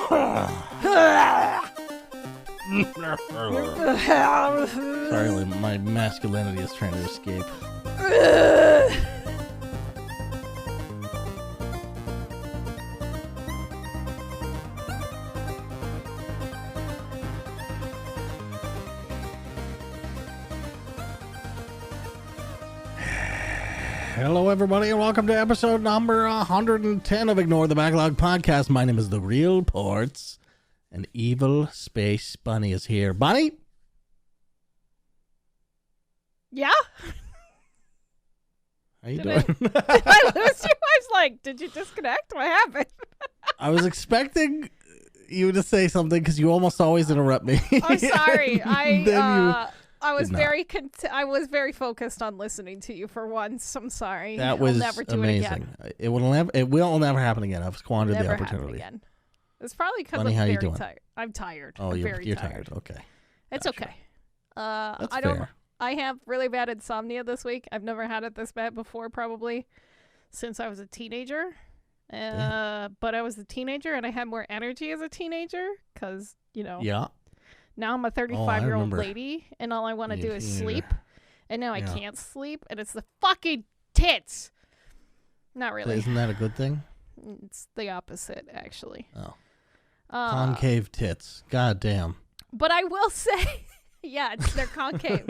Sorry, my masculinity is trying to escape. Hello, everybody, and welcome to episode number 110 of Ignore the Backlog podcast. My name is TheRealPortz, and EvilSpaceBunny is here. Bunny? Yeah? How you doing? Did I lose you? I was like, did you disconnect? What happened? I was expecting you to say something because you almost always interrupt me. I'm sorry. I was did very focused on listening to you for once. I'm sorry. That was never do amazing. It again. It will never happen again. I've squandered Never the opportunity. happen again. It's probably because I'm Bunny, how you very doing? tired. I'm tired. Oh, I'm you're very tired. Okay. It's Gotcha. okay. That's I don't. fair. I have really bad insomnia this week. I've never had it this bad before, probably since I was a teenager. But I was a teenager and I had more energy as a teenager because, Yeah. now I'm a 35-year-old remember. lady and all I want to do is sleep. And now I Yeah. can't sleep and it's the fucking tits. Not really. Isn't that a good thing? It's the opposite, actually. Oh. Concave tits. God damn. But I will say, yeah, they're concave.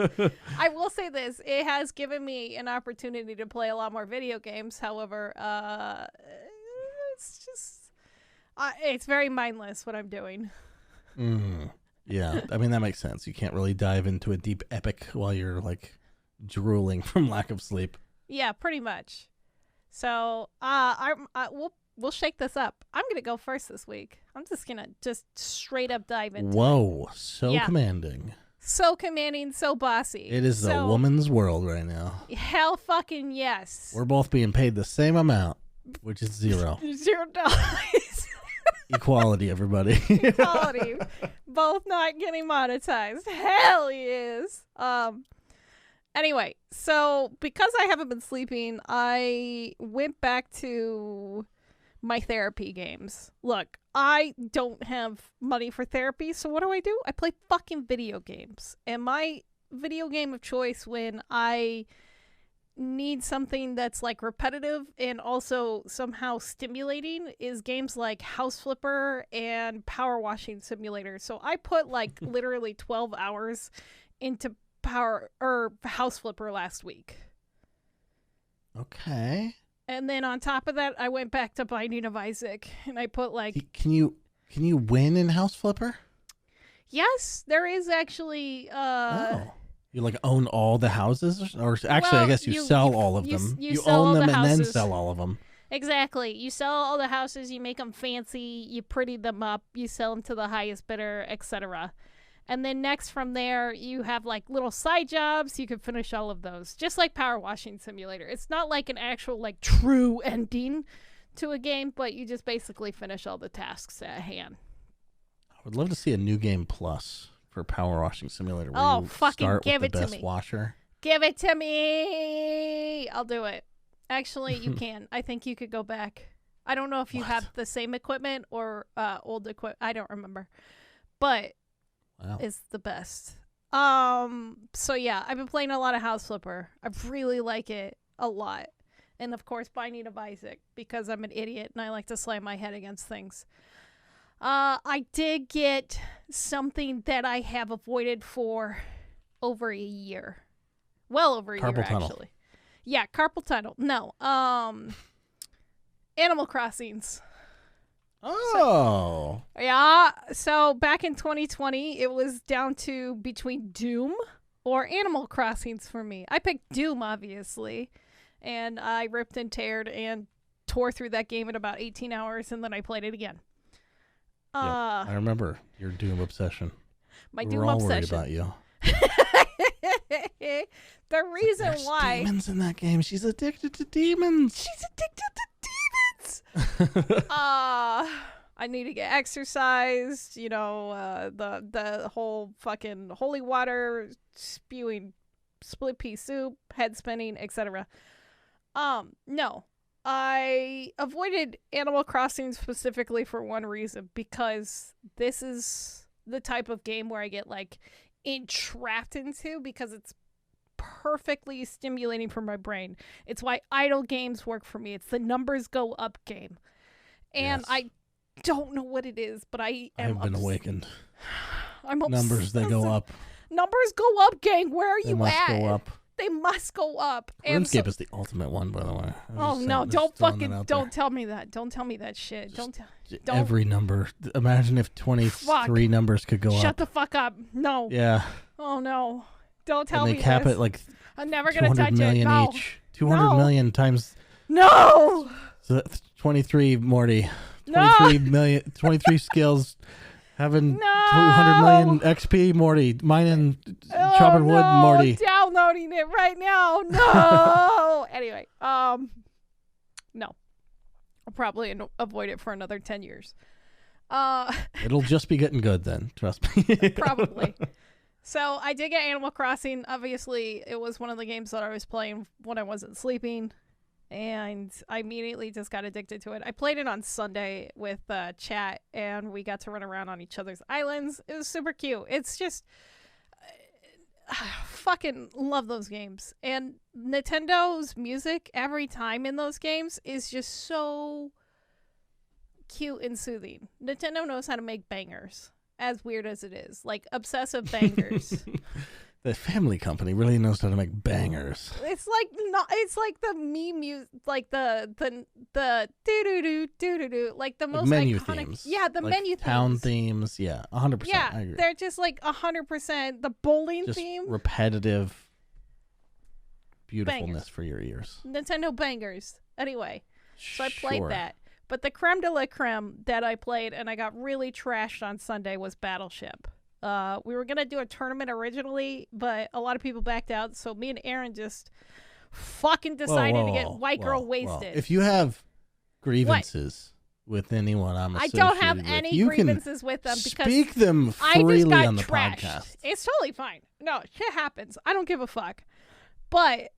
I will say this. It has given me an opportunity to play a lot more video games. However, it's just, it's very mindless what I'm doing. Yeah, I mean, that makes sense. You can't really dive into a deep epic while you're, like, drooling from lack of sleep. Yeah, pretty much. So, we'll shake this up. I'm going to go first this week. I'm just going to straight up dive into Whoa, it. so Yeah. commanding. So commanding, so bossy. It is the woman's world right now. Hell fucking yes. We're both being paid the same amount, which is $0. $0. Equality, everybody. Equality. Both not getting monetized. Hell yes. Anyway, so because I haven't been sleeping, I went back to my therapy games. Look, I don't have money for therapy, so what do? I play fucking video games. And my video game of choice when I need something that's like repetitive and also somehow stimulating is games like House Flipper and Power Washing Simulator. So I put like literally 12 hours into House Flipper last week. Okay. And then on top of that, I went back to Binding of Isaac and I put like Can you win in House Flipper? yes, there is actually You like own all the houses, or actually, Well, I guess you sell all of them. you You sell own all them the and then houses. sell all of them. Exactly. You sell all the houses, you make them fancy, you pretty them up, you sell them to the highest bidder, etc. And then next from there, you have like little side jobs. You can finish all of those, just like Power Washing Simulator. It's not like an actual like true ending to a game, but you just basically finish all the tasks at hand. I would love to see a new game plus for Power Washing Simulator. Where Oh, you fucking start give with the it to best me. washer. Give it to me. I'll do it. Actually, you can. I think you could go back. I don't know if you What? have the same equipment or old equipment. I don't remember. But Wow. it's the best. So yeah, I've been playing a lot of House Flipper. I really like it a lot. And of course, Binding of Isaac, because I'm an idiot and I like to slam my head against things. I did get something that I have avoided for over a year. Well over a year, Carpal tunnel. actually. Yeah, carpal tunnel. No. Animal Crossings. Oh. Yeah, so back in 2020, it was down to between Doom or Animal Crossings for me. I picked Doom, obviously, and I ripped and teared and tore through that game in about 18 hours, and then I played it again. I remember your Doom obsession. My We Doom were all obsession. worried about you. The reason There's why demons in that game. She's addicted to demons. she's addicted to demons. I need to get exercised, the whole fucking holy water spewing split pea soup, head spinning, etc. No. I avoided Animal Crossing specifically for one reason, because this is the type of game where I get like entrapped into because it's perfectly stimulating for my brain. It's why idle games work for me. It's the numbers go up game. And Yes. I don't know what it is, but I've been awakened. I'm Numbers, they go up. Numbers go up, gang. Where are They you must at? go up. They must go up. And RuneScape is the ultimate one, by the way. oh no! Don't tell me that. Don't tell me that shit. Don't. Every number. Imagine if 23 numbers could go up. Shut the fuck up. No. Yeah. Oh no! Don't tell and me they cap this. it like I'm never gonna touch 200 million it. No. each. 200 million times. No. So that's 23, Morty. 23 million. 23 skills. Having 200 million XP, Morty. Mining, chopping wood, Morty. Downloading it right now. No. Anyway, no. I'll probably avoid it for another 10 years. It'll just be getting good then. Trust me. Probably. So I did get Animal Crossing. Obviously, it was one of the games that I was playing when I wasn't sleeping. And I immediately just got addicted to it. I played it on Sunday with chat, and we got to run around on each other's islands. It was super cute. It's just... fucking love those games. And Nintendo's music every time in those games is just so cute and soothing. Nintendo knows how to make bangers, as weird as it is. Like, obsessive bangers. The family company really knows how to make bangers. It's like the meme music, like the do like the most menu iconic themes. Yeah, the like menu town themes. Yeah, 100%. Yeah, I agree. they're just like 100%. The bowling Just theme, repetitive beautifulness Bangers. for your ears. Nintendo bangers. Anyway, so I played Sure. that. But the creme de la creme that I played and I got really trashed on Sunday was Battleship. We were gonna do a tournament originally, but a lot of people backed out, so me and Aaron just fucking decided to get white girl wasted. If you have grievances with anyone I'm I associated don't have with, any you grievances with them because speak them I just freely got on the trashed. podcast. It's totally fine. No, shit happens. I don't give a fuck. But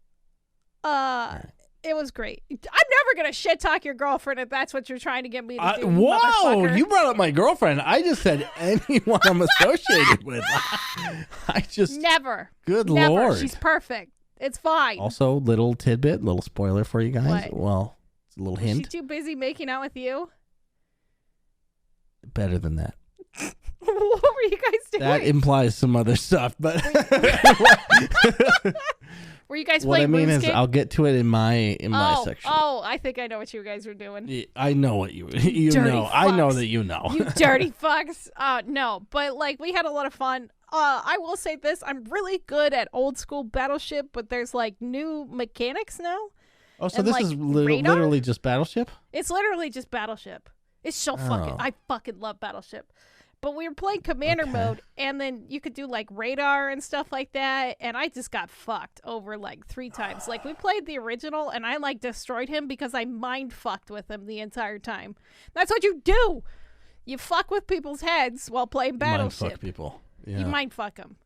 it was great. I'm never gonna shit talk your girlfriend if that's what you're trying to get me to do. Whoa! Motherfucker. You brought up my girlfriend. I just said anyone I'm associated with. I just never. Good Never. Lord. She's perfect. It's fine. Also, little tidbit, little spoiler for you guys. What? Well, it's a little Is she hint. too busy making out with you? Better than that. What were you guys doing? That implies some other stuff, but Were you guys what I playing mean is, RuneScape? I'll get to it in my section. Oh, I think I know what you guys were doing. Yeah, I know what you Dirty know. I know fucks. that you know. You dirty fucks. No, but like we had a lot of fun. I will say this: I'm really good at old school Battleship, but there's like new mechanics now. Oh, so and, this like, is radar? literally just Battleship? It's literally just Battleship. It's so fucking. I fucking love Battleship. But we were playing Commander mode, and then you could do like radar and stuff like that. And I just got fucked over like 3 times. Like we played the original, and I like destroyed him because I mind fucked with him the entire time. That's what you do. You fuck with people's heads while playing Battleship. Mind fuck people. Yeah. You mind fuck them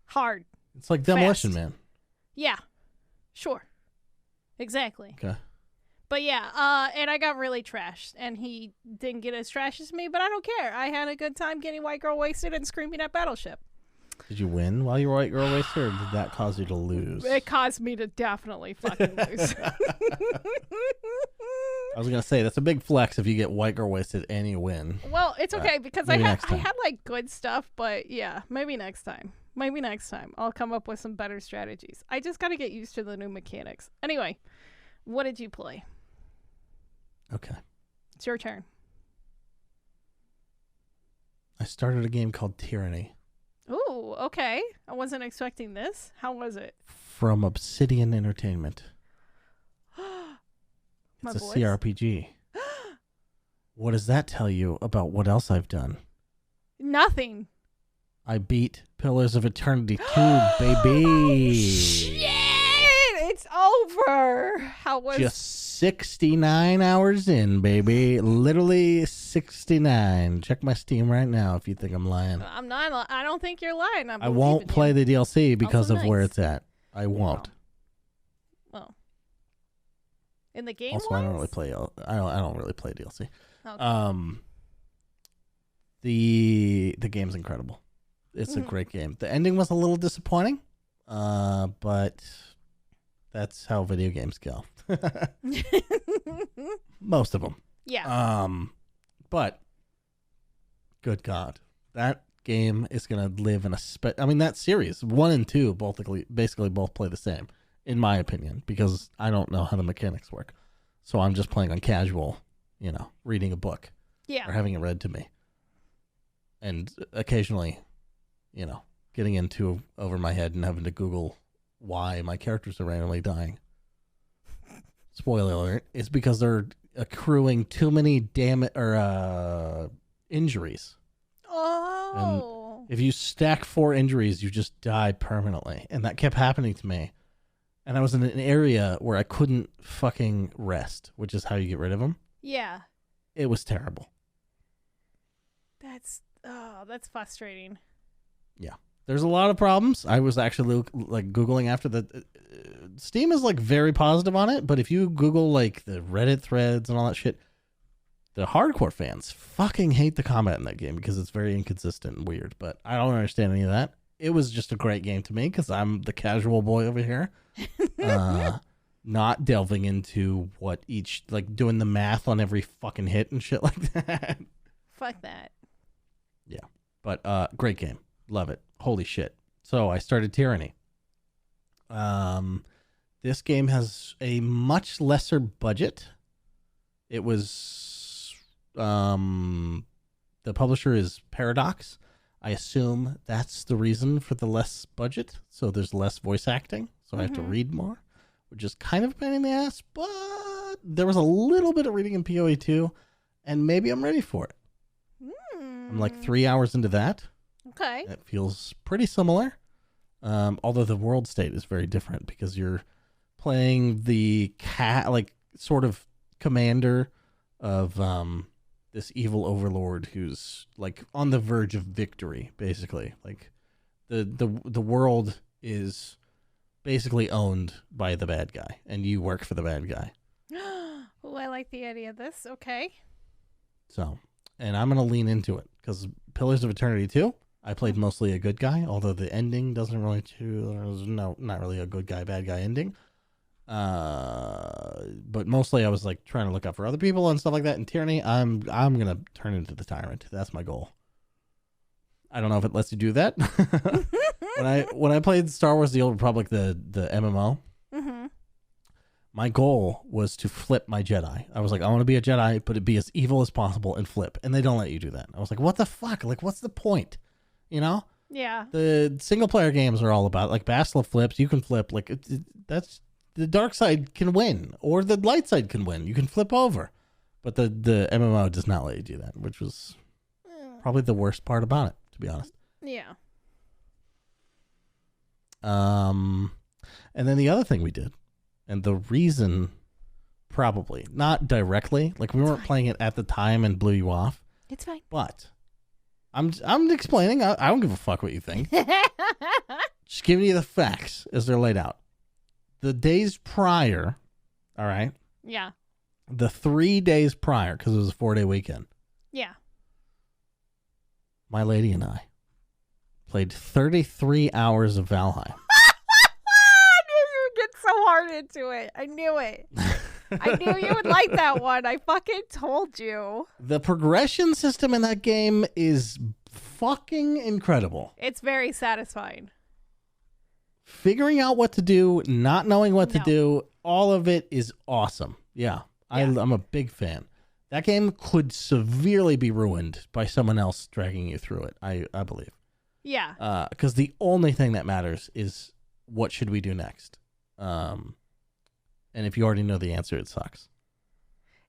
hard. It's like Demolition fast. Man. Yeah, sure, exactly. Okay. But yeah, and I got really trashed, and he didn't get as trashed as me, but I don't care. I had a good time getting white girl wasted and screaming at Battleship. Did you win while you were white girl wasted, or did that cause you to lose? It caused me to definitely fucking lose. I was gonna say that's a big flex if you get white girl wasted and you win. Well, it's okay because I maybe had next time. like good stuff, but yeah, maybe next time. Maybe next time I'll come up with some better strategies. I just got to get used to the new mechanics. Anyway, what did you play? Okay. It's your turn. I started a game called Tyranny Ooh, okay. I wasn't expecting this. How was it? from Obsidian Entertainment. My It's a voice? CRPG. What does that tell you about what else I've done? Nothing. I beat Pillars of Eternity 2, baby. Shit! It's over. How was Just 69 hours in, baby. Literally 69. Check my Steam right now if you think I'm lying. I'm not. I don't think you're lying. I won't play the DLC because Also of where nice. it's at. I won't. Well, In the game Also, wise? I don't really play. I don't really play DLC. Okay. The game's incredible. It's a great game. The ending was a little disappointing, but that's how video games go. Most of them. Yeah. But good God, that game is gonna live in a I mean, that series 1 and 2 basically both play the same, in my opinion, because I don't know how the mechanics work. So I'm just playing on casual, reading a book or having it read to me, and occasionally, getting into over my head and having to Google why my characters are randomly dying. Spoiler alert, it's because they're accruing too many injuries. Oh. And if you stack 4 injuries, you just die permanently. And that kept happening to me. And I was in an area where I couldn't fucking rest, which is how you get rid of them. Yeah. It was terrible. That's frustrating. Yeah. There's a lot of problems. I was actually Googling after Steam is very positive on it, but if you Google the Reddit threads and all that shit, the hardcore fans fucking hate the combat in that game because it's very inconsistent and weird, but I don't understand any of that. It was just a great game to me because I'm the casual boy over here. Not delving into what each, doing the math on every fucking hit and shit like that. Fuck that. Yeah. But great game. Love it. Holy shit. So I started Tyranny. This game has a much lesser budget. It was the publisher is Paradox. I assume that's the reason for the less budget. So there's less voice acting. So I have to read more, which is kind of a pain in the ass, but there was a little bit of reading in POE2, and maybe I'm ready for it. I'm 3 hours into that. Okay. It feels pretty similar, although the world state is very different because you're playing the sort of commander of this evil overlord who's on the verge of victory, basically. The world is basically owned by the bad guy, and you work for the bad guy. Oh, I like the idea of this. Okay. So, and I'm going to lean into it because Pillars of Eternity 2, I played mostly a good guy, although the ending doesn't really not really a good guy, bad guy ending. But mostly I was trying to look out for other people and stuff like that. In Tyranny, I'm going to turn into the tyrant. That's my goal. I don't know if it lets you do that. When I played Star Wars The Old Republic, the MMO, my goal was to flip my Jedi. I was I want to be a Jedi, but be as evil as possible and flip. And they don't let you do that. I was what the fuck? What's the point? Yeah. The single player games are all about Basilisk flips. You can flip. That's the dark side can win, or the light side can win. You can flip over, but the MMO does not let you do that, which was probably the worst part about it, to be honest. Yeah. And then the other thing we did, and the reason, probably not directly, we weren't playing it at the time and blew you off. It's fine. But I'm explaining. I don't give a fuck what you think. Just giving you the facts as they're laid out. The days prior, all right? Yeah. The 3 days prior, because it was a 4-day weekend. Yeah. My lady and I played 33 hours of Valheim. I knew you would get so hard into it. I knew it. I knew you would like that one. I fucking told you. The progression system in that game is fucking incredible. It's very satisfying. Figuring out what to do, not knowing what to do, all of it is awesome. Yeah. I'm a big fan. That game could severely be ruined by someone else dragging you through it, I believe. Yeah. Because the only thing that matters is what should we do next. And if you already know the answer, it sucks.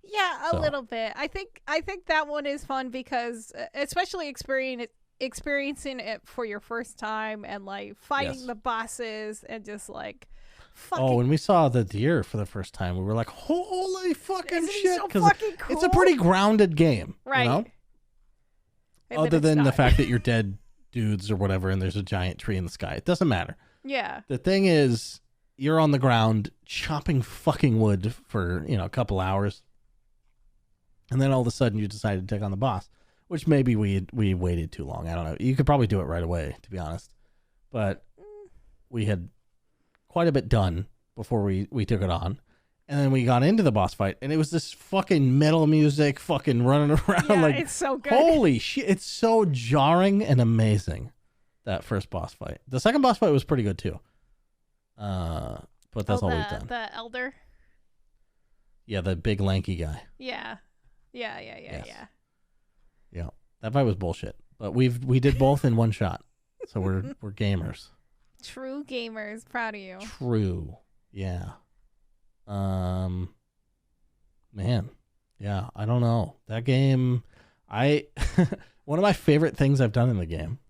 Yeah, a little bit. I think that one is fun because, especially experiencing it for your first time and fighting the bosses and just fucking. Oh, when we saw the deer for the first time, we were like, "Holy fucking shit!" So fucking cool? It's a pretty grounded game, right? You know? Other than the fact that you're dead dudes or whatever, and there's a giant tree in the sky, it doesn't matter. Yeah. The thing is, you're on the ground chopping fucking wood for, a couple hours. And then all of a sudden you decided to take on the boss, which maybe we waited too long. I don't know. You could probably do it right away, to be honest. But we had quite a bit done before we took it on. And then we got into the boss fight, and it was this fucking metal music fucking running around. Yeah, like, it's so good. Holy shit. It's so jarring and amazing, that first boss fight. The second boss fight was pretty good, too. But that's all we've done. The elder? Yeah, the big lanky guy. Yeah. Yeah. Yeah. That fight was bullshit. But we did both in one shot. So we're gamers. True gamers. Proud of you. True. Yeah. Man. Yeah, I don't know. That game, one of my favorite things I've done in the game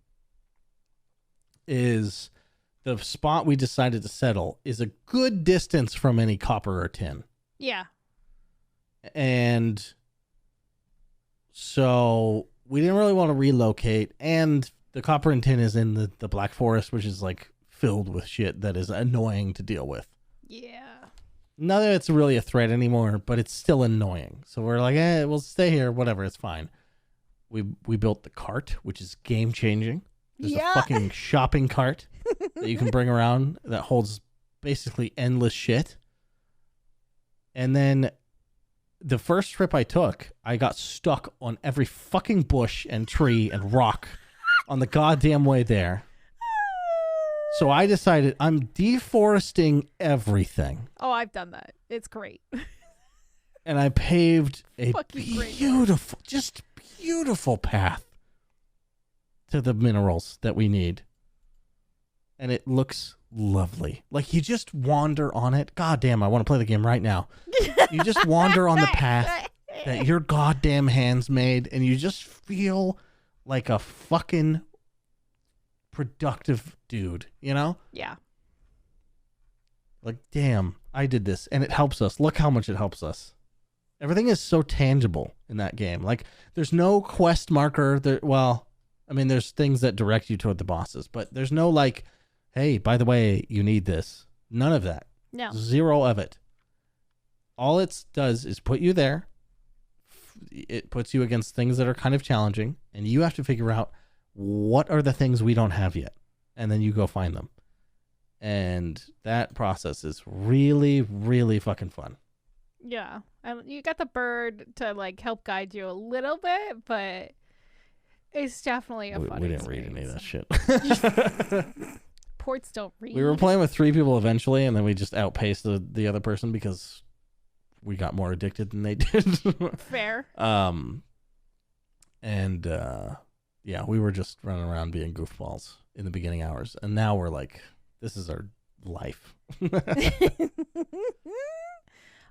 is the spot we decided to settle is a good distance from any copper or tin. Yeah. And so we didn't really want to relocate, and the copper and tin is in the Black Forest, which is like filled with shit that is annoying to deal with. Yeah. Not that it's really a threat anymore, but it's still annoying. So we're like, we'll stay here, whatever, it's fine. We built the cart, which is game changing. There's a fucking shopping cart that you can bring around that holds basically endless shit. And then the first trip I took, I got stuck on every fucking bush and tree and rock on the goddamn way there. So I decided I'm deforesting everything. Oh, I've done that. It's great. And I paved a Fucking beautiful path to the minerals that we need. And it looks lovely. Like, you just wander on it. God damn, I want to play the game right now. You just wander on the path that your goddamn hands made, and you just feel like a fucking productive dude, you know? Yeah. Like, damn, I did this, and it helps us. Look how much it helps us. Everything is so tangible in that game. Like, there's no quest marker. There's things that direct you toward the bosses, but there's no, like, hey, by the way, you need this. None of that. No. Zero of it. All it does is put you there. It puts you against things that are kind of challenging, and you have to figure out what are the things we don't have yet, and then you go find them. And that process is really, really fucking fun. Yeah. You got the bird to, like, help guide you a little bit, but it's definitely a fun We didn't read experience. any of that shit. Ports don't read. We were playing with 3 people eventually, and then we just outpaced the other person because we got more addicted than they did. Fair. Yeah, we were just running around being goofballs in the beginning hours, and now we're like, this is our life.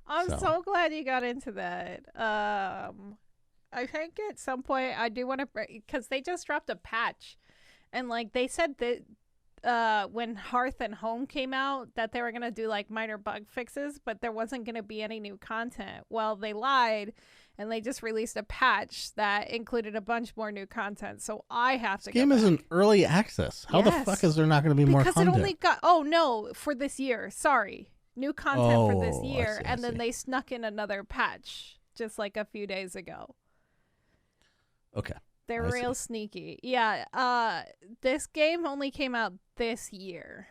I'm so glad you got into that. I think at some point I do want to, because they just dropped a patch, and like they said that when Hearth and Home came out that they were gonna do like minor bug fixes, but there wasn't gonna be any new content. Well, they lied, and they just released a patch that included a bunch more new content. So I have to. This game is in early access. How the fuck is there not going to be more content? Because it only got. Oh no, for this year. Sorry, new content for this year, and then they snuck in another patch just like a few days ago. Okay. They're real sneaky. Yeah. This game only came out this year.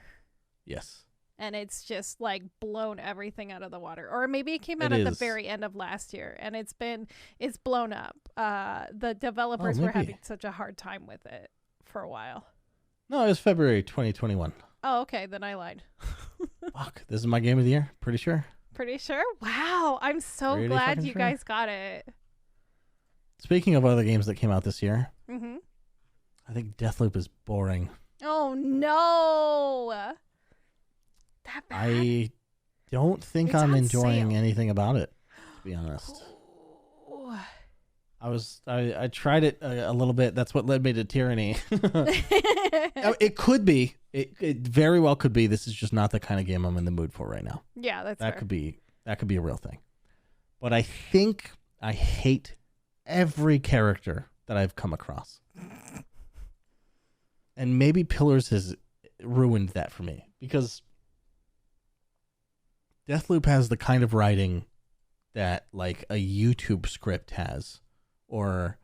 Yes. And it's just like blown everything out of the water. Or maybe it came out at the very end of last year, and it's blown up. The developers were having such a hard time with it for a while. No, it was February 2021. Oh, okay, then I lied. Fuck, this is my game of the year. Pretty sure. Pretty sure? Wow, I'm so Pretty glad you sure. guys got it. Speaking of other games that came out this year, Mm-hmm. I think Deathloop is boring. Oh no! That bad? I don't think It's I'm on enjoying sale. anything about it, to be honest. I tried it a little bit. That's what led me to Tyranny. It could be. It very well could be. This is just not the kind of game I'm in the mood for right now. Yeah, that's That fair. could be a real thing. But I think I hate every character that I've come across. And maybe Pillars has ruined that for me, because Deathloop has the kind of writing that like a YouTube script has, or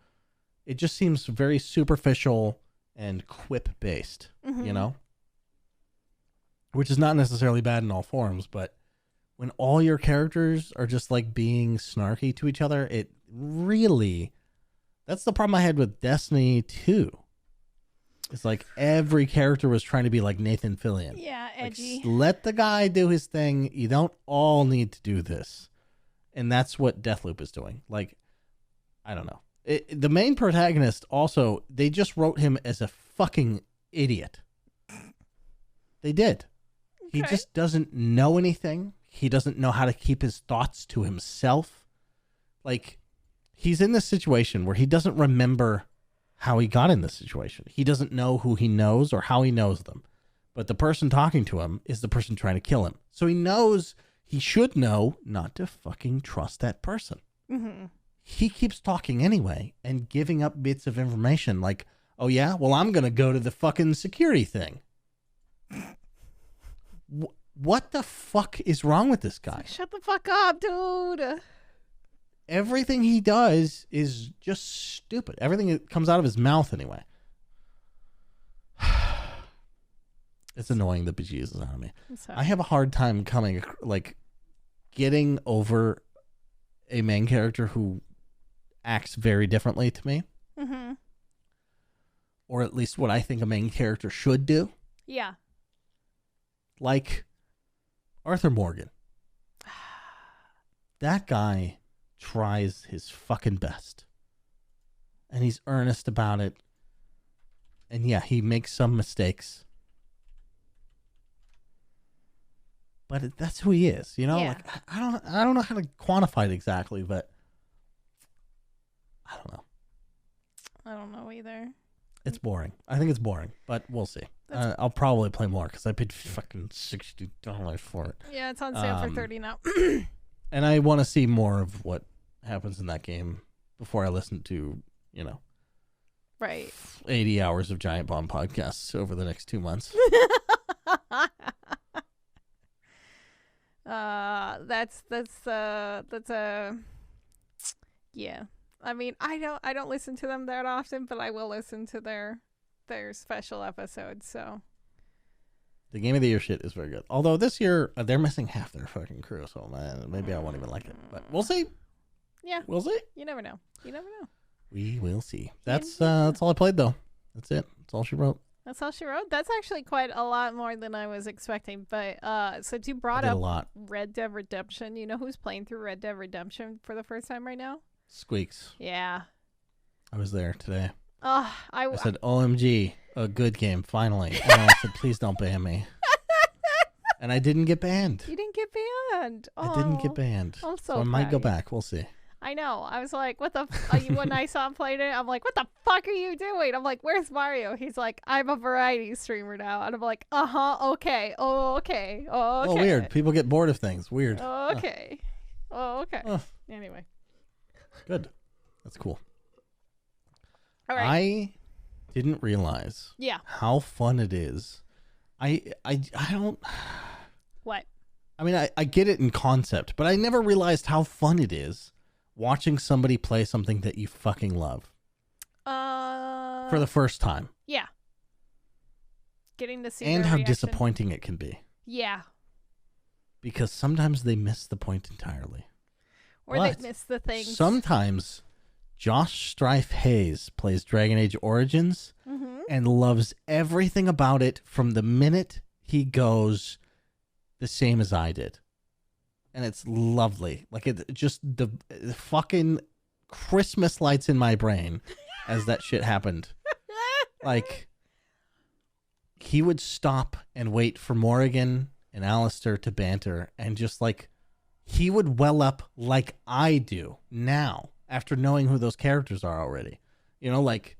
it just seems very superficial and quip based, you know, which is not necessarily bad in all forms, but when all your characters are just like being snarky to each other, it really, that's the problem I had with Destiny 2. It's like every character was trying to be like Nathan Fillion. Yeah, edgy. Like, let the guy do his thing. You don't all need to do this. And that's what Deathloop is doing. Like, I don't know. The main protagonist also, they just wrote him as a fucking idiot. They did. Okay. He just doesn't know anything. He doesn't know how to keep his thoughts to himself. Like, he's in this situation where he doesn't remember how he got in this situation. He doesn't know who he knows or how he knows them. But the person talking to him is the person trying to kill him. So he knows, he should know not to fucking trust that person. Mm-hmm. He keeps talking anyway and giving up bits of information like, oh yeah, well, I'm going to go to the fucking security thing. What the fuck is wrong with this guy? Shut the fuck up, dude. Everything he does is just stupid. Everything that comes out of his mouth anyway. It's annoying the bejesus out of me. I have a hard time getting over a main character who acts very differently to me. Mm-hmm. Or at least what I think a main character should do. Yeah. Like Arthur Morgan. That guy tries his fucking best. And he's earnest about it. And yeah, he makes some mistakes. But that's who he is, you know? Yeah. Like I don't know how to quantify it exactly, but I don't know. I don't know either. It's boring. I think it's boring, but we'll see. I'll probably play more because I paid fucking $60 for it. Yeah, it's on sale for $30 now. And I want to see more of what happens in that game before I listen to, you know, right, 80 hours of Giant Bomb podcasts over the next 2 months. That's yeah. I mean, I don't listen to them that often, but I will listen to their special episodes. So the Game of the Year shit is very good. Although this year they're missing half their fucking crew, so maybe I won't even like it. But we'll see. Yeah, we'll see. You never know. We will see. That's all I played though. That's it. That's all she wrote. That's all she wrote. That's actually quite a lot more than I was expecting. But since you brought up Red Dead Redemption, you know who's playing through Red Dead Redemption for the first time right now? Squeaks. Yeah. I was there today. I said, OMG, a good game, finally. And I said, please don't ban me. And I didn't get banned. You didn't get banned. I didn't get banned. I'm so I might go back. We'll see. I know. I was like, what the... when I saw him playing it, I'm like, what the fuck are you doing? I'm like, where's Mario? He's like, I'm a variety streamer now. And I'm like, okay. Oh, okay. Oh, okay. Oh, weird. People get bored of things. Weird. Oh, okay. Oh, okay. Anyway. Good. That's cool. All right. I didn't realize how fun it is. I don't... What? I mean, I get it in concept, but I never realized how fun it is watching somebody play something that you fucking love. For the first time. Yeah. Getting to see and their how reaction. Disappointing it can be. Yeah. Because sometimes they miss the point entirely. Or they miss the things. Sometimes Josh Strife Hayes plays Dragon Age Origins and loves everything about it from the minute he goes the same as I did. And it's lovely. Like, it just the fucking Christmas lights in my brain as that shit happened. Like, he would stop and wait for Morrigan and Alistair to banter, and just like, he would well up like I do now after knowing who those characters are already. You know, like,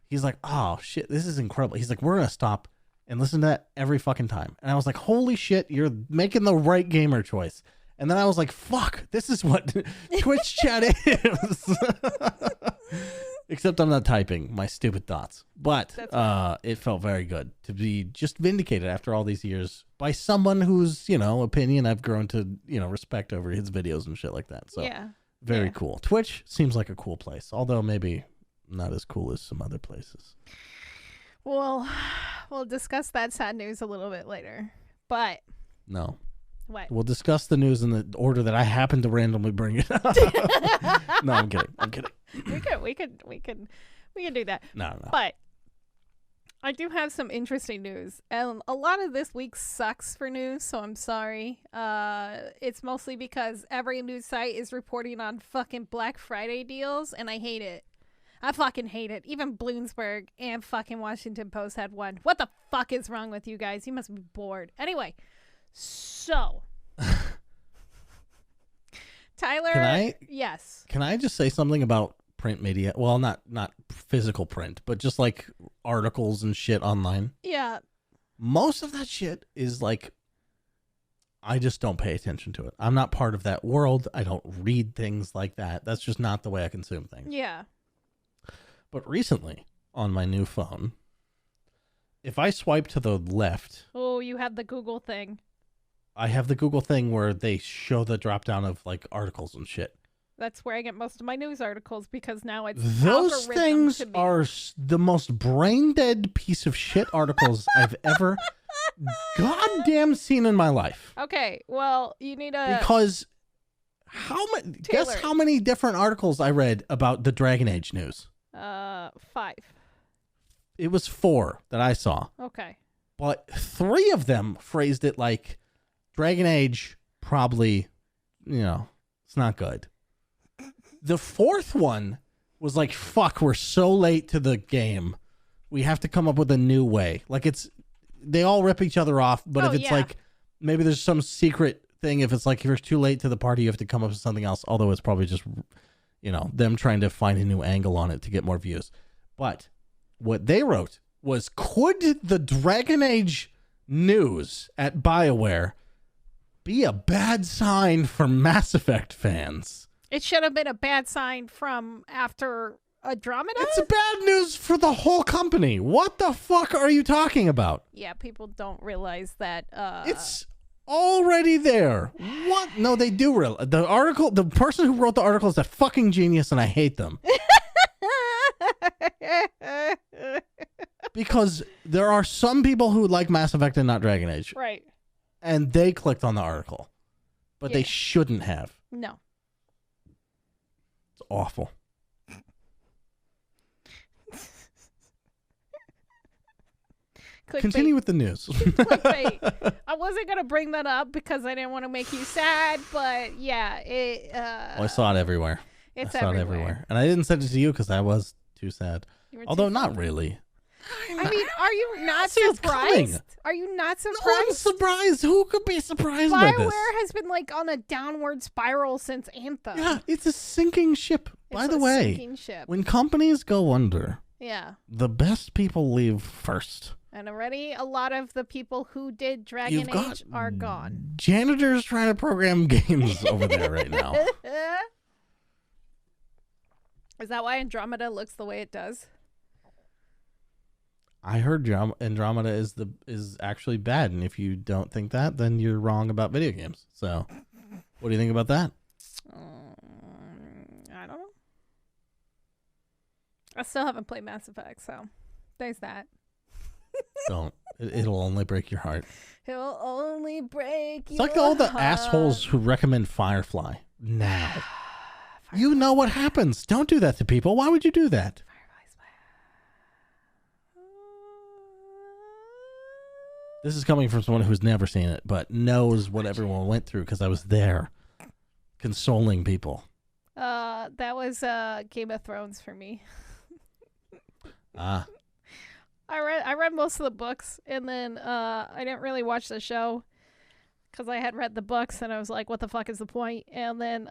he's like, oh shit, this is incredible. He's like, we're going to stop and listen to that every fucking time. And I was like, holy shit, you're making the right gamer choice. And then I was like, fuck, this is what Twitch chat is. Except I'm not typing my stupid thoughts. But That's right. it felt very good to be just vindicated after all these years by someone whose, opinion I've grown to, respect over his videos and shit like that. So Yeah. very Yeah. cool. Twitch seems like a cool place, although maybe not as cool as some other places. Well, we'll discuss that sad news a little bit later. But No. what? We'll discuss the news in the order that I happen to randomly bring it up. No, I'm kidding. We could do that. No. But I do have some interesting news, and a lot of this week sucks for news, so I'm sorry. It's mostly because every news site is reporting on fucking Black Friday deals, and I hate it. I fucking hate it. Even Bloomsburg and fucking Washington Post had one. What the fuck is wrong with you guys? You must be bored. Anyway, so Tyler, yes. Can I just say something about print media? Well, not physical print, but just like articles and shit online. Yeah. Most of that shit is like, I just don't pay attention to it. I'm not part of that world. I don't read things like that. That's just not the way I consume things. Yeah. But recently, on my new phone, if I swipe to the left, Oh, you have the Google thing. I have the Google thing where they show the drop down of like articles and shit. That's where I get most of my news articles because now it's Those algorithm things to me. are the most brain dead piece of shit articles I've ever goddamn seen in my life. Okay, well, you need a Because guess Taylor. how many different articles I read about the Dragon Age news? 5. It was 4 that I saw. Okay. But 3 of them phrased it like Dragon Age probably, it's not good. The 4th one was like, fuck, we're so late to the game. We have to come up with a new way. Like they all rip each other off, but if it's like, maybe there's some secret thing. If it's like, if you're too late to the party, you have to come up with something else. Although it's probably just, them trying to find a new angle on it to get more views. But what they wrote was, could the Dragon Age news at BioWare be a bad sign for Mass Effect fans? It should have been a bad sign from after Andromeda? It's bad news for the whole company. What the fuck are you talking about? Yeah, people don't realize that. It's already there. What? No, they do realize. The person who wrote the article is a fucking genius, and I hate them. Because there are some people who like Mass Effect and not Dragon Age. Right. And they clicked on the article. But they shouldn't have. No. It's awful. Continue with the news. Clickbait. I wasn't going to bring that up because I didn't want to make you sad, but yeah, I saw it everywhere. I saw it everywhere. And I didn't send it to you because I was too sad. Although not really. I mean, are you not see it's coming. surprised? Are you not No, I'm surprised? surprised. Who could be surprised by this? BioWare has been like on a downward spiral since Anthem. Yeah, it's a sinking ship. By the way, sinking ship. when companies go under, Yeah. the best people leave first. And already a lot of the people who did Dragon Age are gone. Janitors trying to program games over there right now. Is that why Andromeda looks the way it does? I heard Andromeda is actually bad, and if you don't think that, then you're wrong about video games. So, what do you think about that? I don't know. I still haven't played Mass Effect, so there's that. Don't. It'll only break your heart. It'll only break It's like all the assholes who recommend Firefly now. You know what happens. Don't do that to people. Why would you do that? This is coming from someone who's never seen it, but knows what everyone went through because I was there consoling people. That was Game of Thrones for me. Ah. I read most of the books, and then I didn't really watch the show because I had read the books, and I was like, what the fuck is the point? And then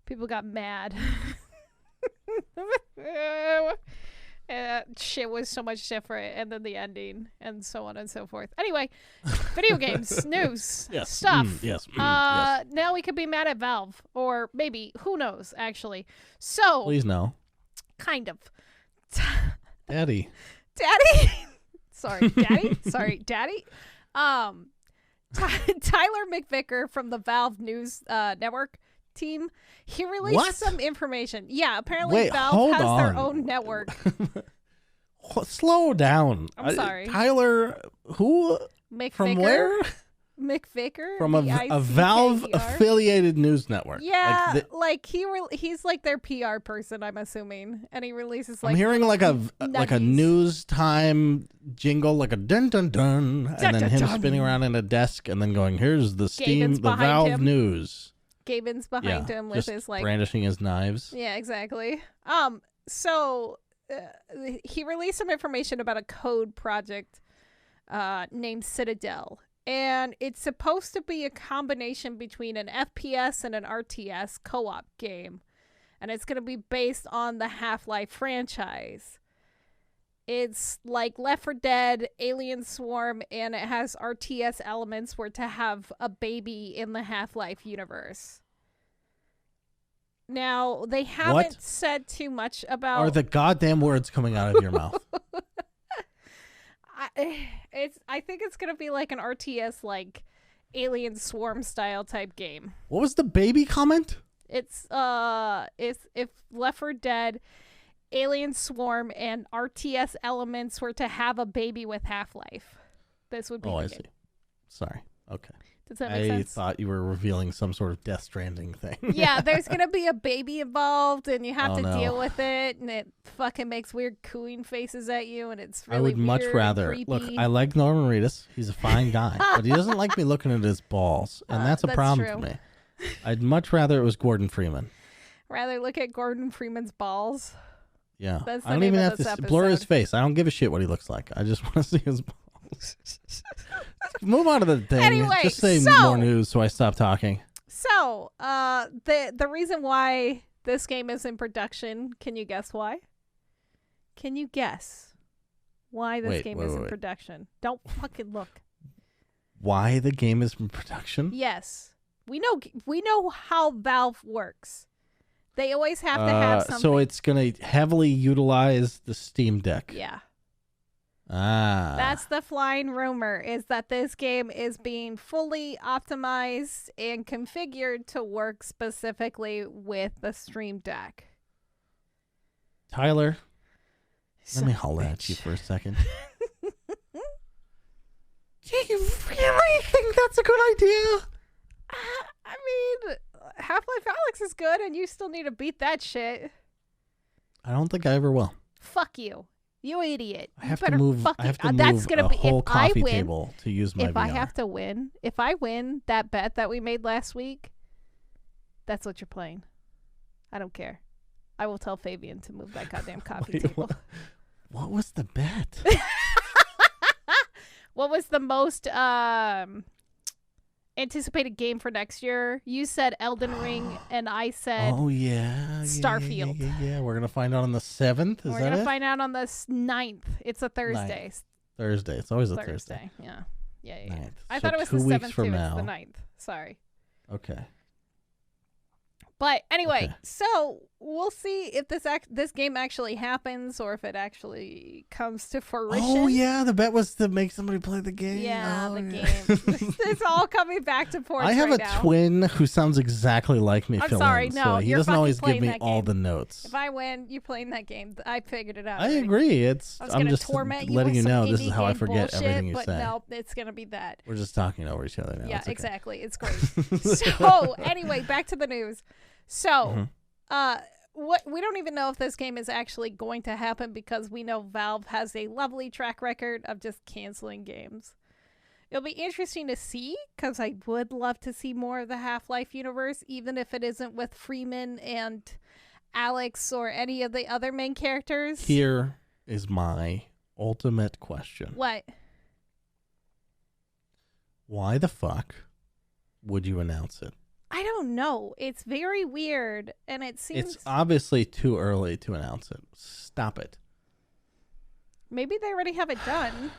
people got mad. Shit was so much different, and then the ending, and so on and so forth. Anyway, video games, news, stuff. Yes. Now we could be mad at Valve, or maybe, who knows, actually. So please no. kind of. Daddy. Sorry, Daddy. Tyler McVicker from the Valve News Network team, he released some information. Yeah, apparently Valve has their own network. Slow down. I'm sorry. Tyler, who? McVicker? From where? McVicker? From a Valve-affiliated news network. Yeah, he's like their PR person, I'm assuming. And he releases like... I'm hearing like a news time jingle, like a dun-dun-dun, and then him spinning around in a desk and then going, here's the Valve news. Gaben's behind him with his like... brandishing his knives. Yeah, exactly. So he released some information about a code project named Citadel. And it's supposed to be a combination between an FPS and an RTS co-op game. And it's going to be based on the Half-Life franchise. It's like Left 4 Dead, Alien Swarm, and it has RTS elements where to have a baby in the Half-Life universe. Now, they haven't said too much about... Are the goddamn words coming out of your mouth? I think it's gonna be like an RTS, like Alien Swarm style type game. What was the baby comment? It's if Left 4 Dead, Alien Swarm, and RTS elements were to have a baby with Half-Life, this would be. Oh, I see. Sorry. Okay. Does that make sense? I thought you were revealing some sort of Death Stranding thing. Yeah, there's going to be a baby involved, and you have to deal with it, and it fucking makes weird cooing faces at you, and it's really I would much rather... Look, I like Norman Reedus. He's a fine guy, but he doesn't like me looking at his balls, and that's a problem for me. I'd much rather it was Gordon Freeman. Rather look at Gordon Freeman's balls? Yeah. That's the I don't name even of have this to episode. blur his face. I don't give a shit what he looks like. I just want to see his balls. Move on to the thing. Anyway, just say more news so I stop talking. So, the reason why this game is in production, can you guess why? Can you guess why this game is in production? Don't fucking look. Why the game is in production? Yes. We know how Valve works. They always have to have something. So it's going to heavily utilize the Steam Deck. Yeah. Ah. That's the flying rumor, is that this game is being fully optimized and configured to work specifically with the Stream Deck. Tyler, let me holler at you for a second. Do you really think that's a good idea? I mean, Half-Life Alyx is good, and you still need to beat that shit. I don't think I ever will. Fuck you. You idiot. I have to move. I have to move a whole coffee table to use my VR. If I have to win, if I win that bet that we made last week, that's what you're playing. I don't care. I will tell Fabian to move that goddamn coffee table. What was the bet? What was the most anticipated game for next year? You said Elden Ring, and I said Starfield. Yeah. We're going to find out on the 7th. We're going to find out on the 9th. It's a Thursday. Thursday. It's always a Thursday. Yeah. 9th. I thought it was the 7th too. It's the 9th. Sorry. Okay. But anyway, so we'll see if this game actually happens or if it actually comes to fruition. Oh, yeah. The bet was to make somebody play the game. Yeah, game. It's all coming back to Portz I have right a now. twin who sounds exactly like me. I'm sorry, no. So he doesn't always give me all the notes. If I win, you're playing that game. I figured it out. I agree. I'm just letting you know this is how I forget bullshit, everything you but say. No, it's going to be that. We're just talking over each other now. Yeah, it's okay. exactly. It's great. So anyway, back to the news. So, we don't even know if this game is actually going to happen because we know Valve has a lovely track record of just canceling games. It'll be interesting to see because I would love to see more of the Half-Life universe, even if it isn't with Freeman and Alyx or any of the other main characters. Here is my ultimate question. What? Why the fuck would you announce it? I don't know. It's very weird, and it seems... It's obviously too early to announce it. Stop it. Maybe they already have it done.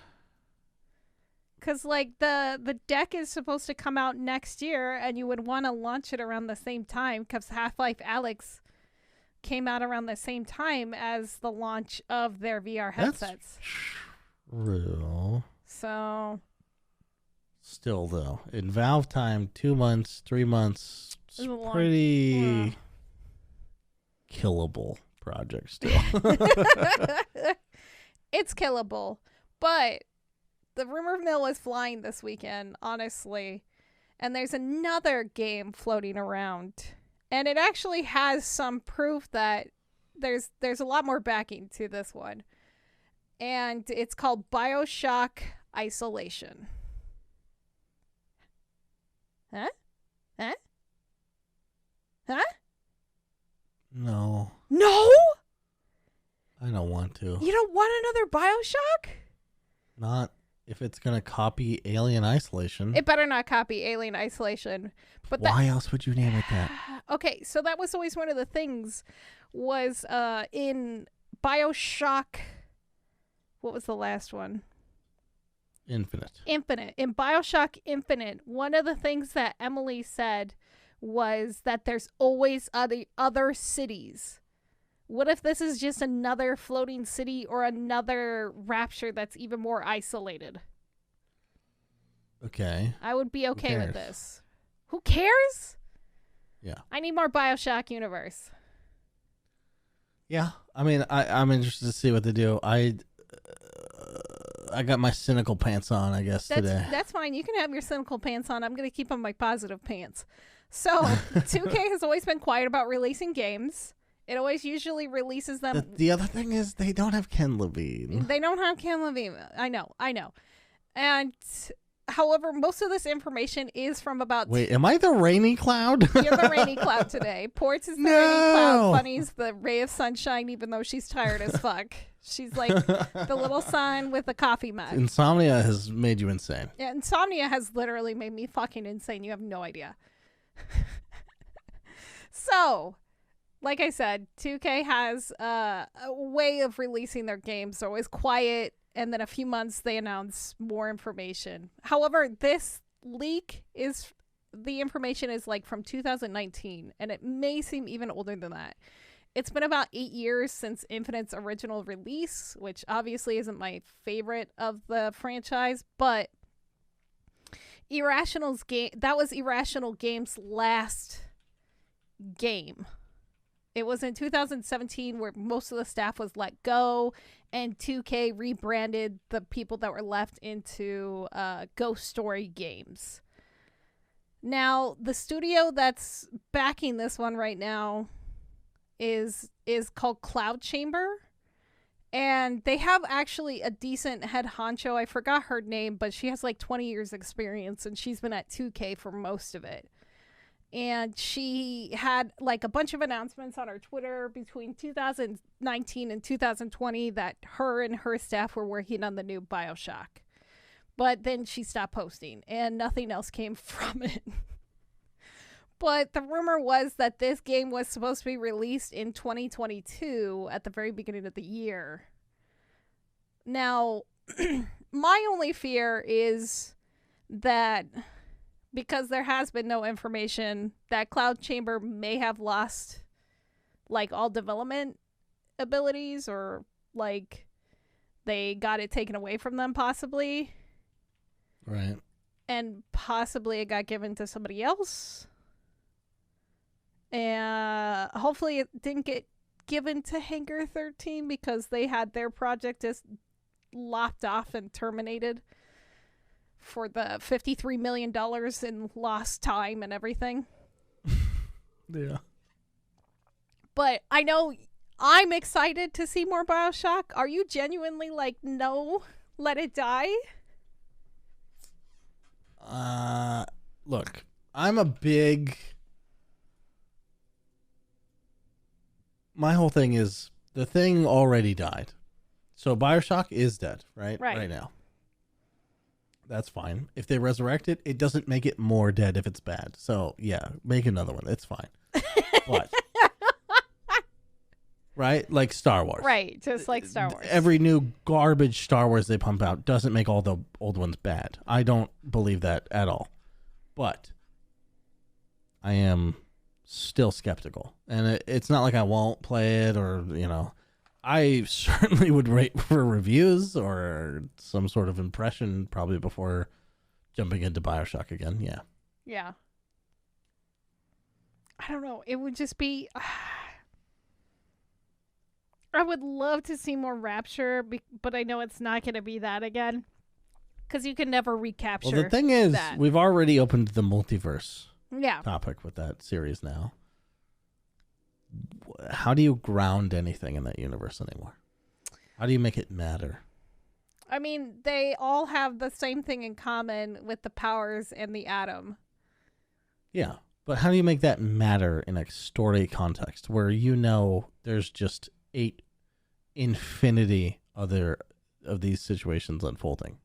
Because, like, the deck is supposed to come out next year, and you would want to launch it around the same time, because Half-Life Alyx came out around the same time as the launch of their VR headsets. True. So still though, in Valve time, 2 months, 3 months, it's pretty killable project still. It's killable, but the rumor mill is flying this weekend, honestly. And there's another game floating around. And it actually has some proof that there's a lot more backing to this one. And it's called Bioshock Isolation. Huh? Huh? Huh? No. No? I don't want to. You don't want another Bioshock? Not if it's going to copy Alien Isolation. It better not copy Alien Isolation. But why else would you name it that? Okay, so that was always one of the things was in Bioshock. What was the last one? Infinite. In Bioshock Infinite, one of the things that Emily said was that there's always other cities. What if this is just another floating city or another Rapture that's even more isolated? Okay. I would be okay with this. Who cares? Yeah. I need more Bioshock universe. Yeah. I mean, I'm interested to see what they do. I got my cynical pants on, I guess, today. That's fine. You can have your cynical pants on. I'm going to keep on my positive pants. So, 2K has always been quiet about releasing games. It always usually releases them. The other thing is they don't have Ken Levine. They don't have Ken Levine. I know. And however, most of this information is from about... Wait, am I the rainy cloud? You're the rainy cloud today. Portz is the rainy cloud. Bunny's the ray of sunshine, even though she's tired as fuck. She's like the little sun with the coffee mug. Insomnia has made you insane. Yeah, insomnia has literally made me fucking insane. You have no idea. So... like I said, 2K has a way of releasing their games. They're always quiet, and then a few months they announce more information. However, this leak the information is like from 2019, and it may seem even older than that. It's been about 8 years since Infinite's original release, which obviously isn't my favorite of the franchise, but that was Irrational Games' last game. It was in 2017 where most of the staff was let go, and 2K rebranded the people that were left into Ghost Story Games. Now, the studio that's backing this one right now is called Cloud Chamber, and they have actually a decent head honcho. I forgot her name, but she has like 20 years experience, and she's been at 2K for most of it. And she had like a bunch of announcements on her Twitter between 2019 and 2020 that her and her staff were working on the new Bioshock. But then she stopped posting and nothing else came from it. But the rumor was that this game was supposed to be released in 2022 at the very beginning of the year. Now, my only fear is that... because there has been no information, that Cloud Chamber may have lost, like, all development abilities, or, like, they got it taken away from them, possibly. Right. And possibly it got given to somebody else. And hopefully it didn't get given to Hangar 13 because they had their project just lopped off and terminated for the $53 million in lost time and everything. Yeah. But I know I'm excited to see more Bioshock. Are you genuinely like, no, let it die? Look, I'm a big... My whole thing is, the thing already died. So Bioshock is dead, right? Right now. That's fine. If they resurrect it, it doesn't make it more dead if it's bad. So, yeah, make another one. It's fine. But, right? Like Star Wars. Right, just like Star Wars. Every new garbage Star Wars they pump out doesn't make all the old ones bad. I don't believe that at all. But I am still skeptical. And it's not like I won't play it or, I certainly would rate for reviews or some sort of impression probably before jumping into Bioshock again. Yeah. Yeah. I don't know. It would just be... I would love to see more Rapture, but I know it's not going to be that again. Because you can never recapture. Well, the thing is, that. we've already opened the multiverse Yeah. topic with that series now. How do you ground anything in that universe anymore? How do you make it matter? I mean, they all have the same thing in common with the powers and the atom. Yeah, but how do you make that matter in a story context where there's just 8 infinity other of these situations unfolding?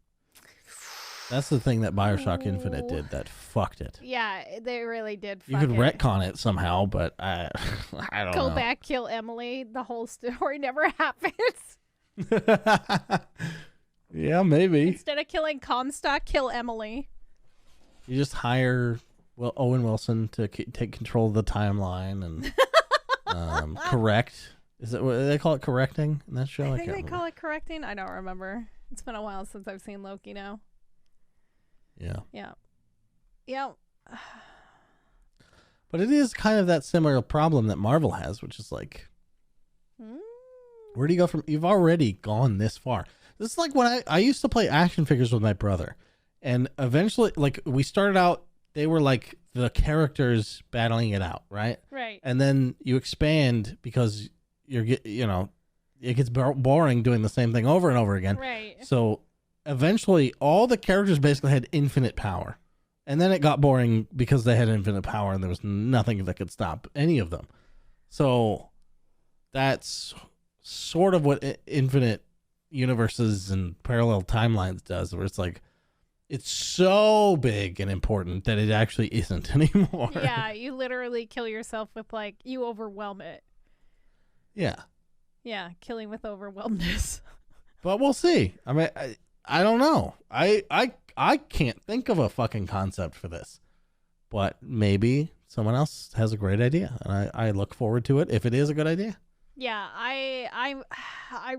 That's the thing that Bioshock Infinite did that fucked it. Yeah, they really did fuck You could it. retcon it somehow, but I don't know. Go back, kill Emily. The whole story never happens. Yeah, maybe. Instead of killing Comstock, kill Emily. You just hire Owen Wilson to take control of the timeline and correct. Is it what they call it, correcting in that show? I think they call it correcting. I don't remember. It's been a while since I've seen Loki now. Yeah. Yeah. Yeah. But it is kind of that similar problem that Marvel has, which is like, where do you go from? You've already gone this far. This is like when I used to play action figures with my brother. And eventually, like, we started out, they were like the characters battling it out, right? Right. And then you expand because it gets boring doing the same thing over and over again. Right. So eventually, all the characters basically had infinite power. And then it got boring because they had infinite power and there was nothing that could stop any of them. So that's sort of what infinite universes and parallel timelines does, where it's like, it's so big and important that it actually isn't anymore. Yeah, you literally kill yourself with, like, you overwhelm it. Yeah. Yeah, killing with overwhelmness. But we'll see. I mean, I don't know. I can't think of a fucking concept for this. But maybe someone else has a great idea, and I look forward to it if it is a good idea. Yeah, I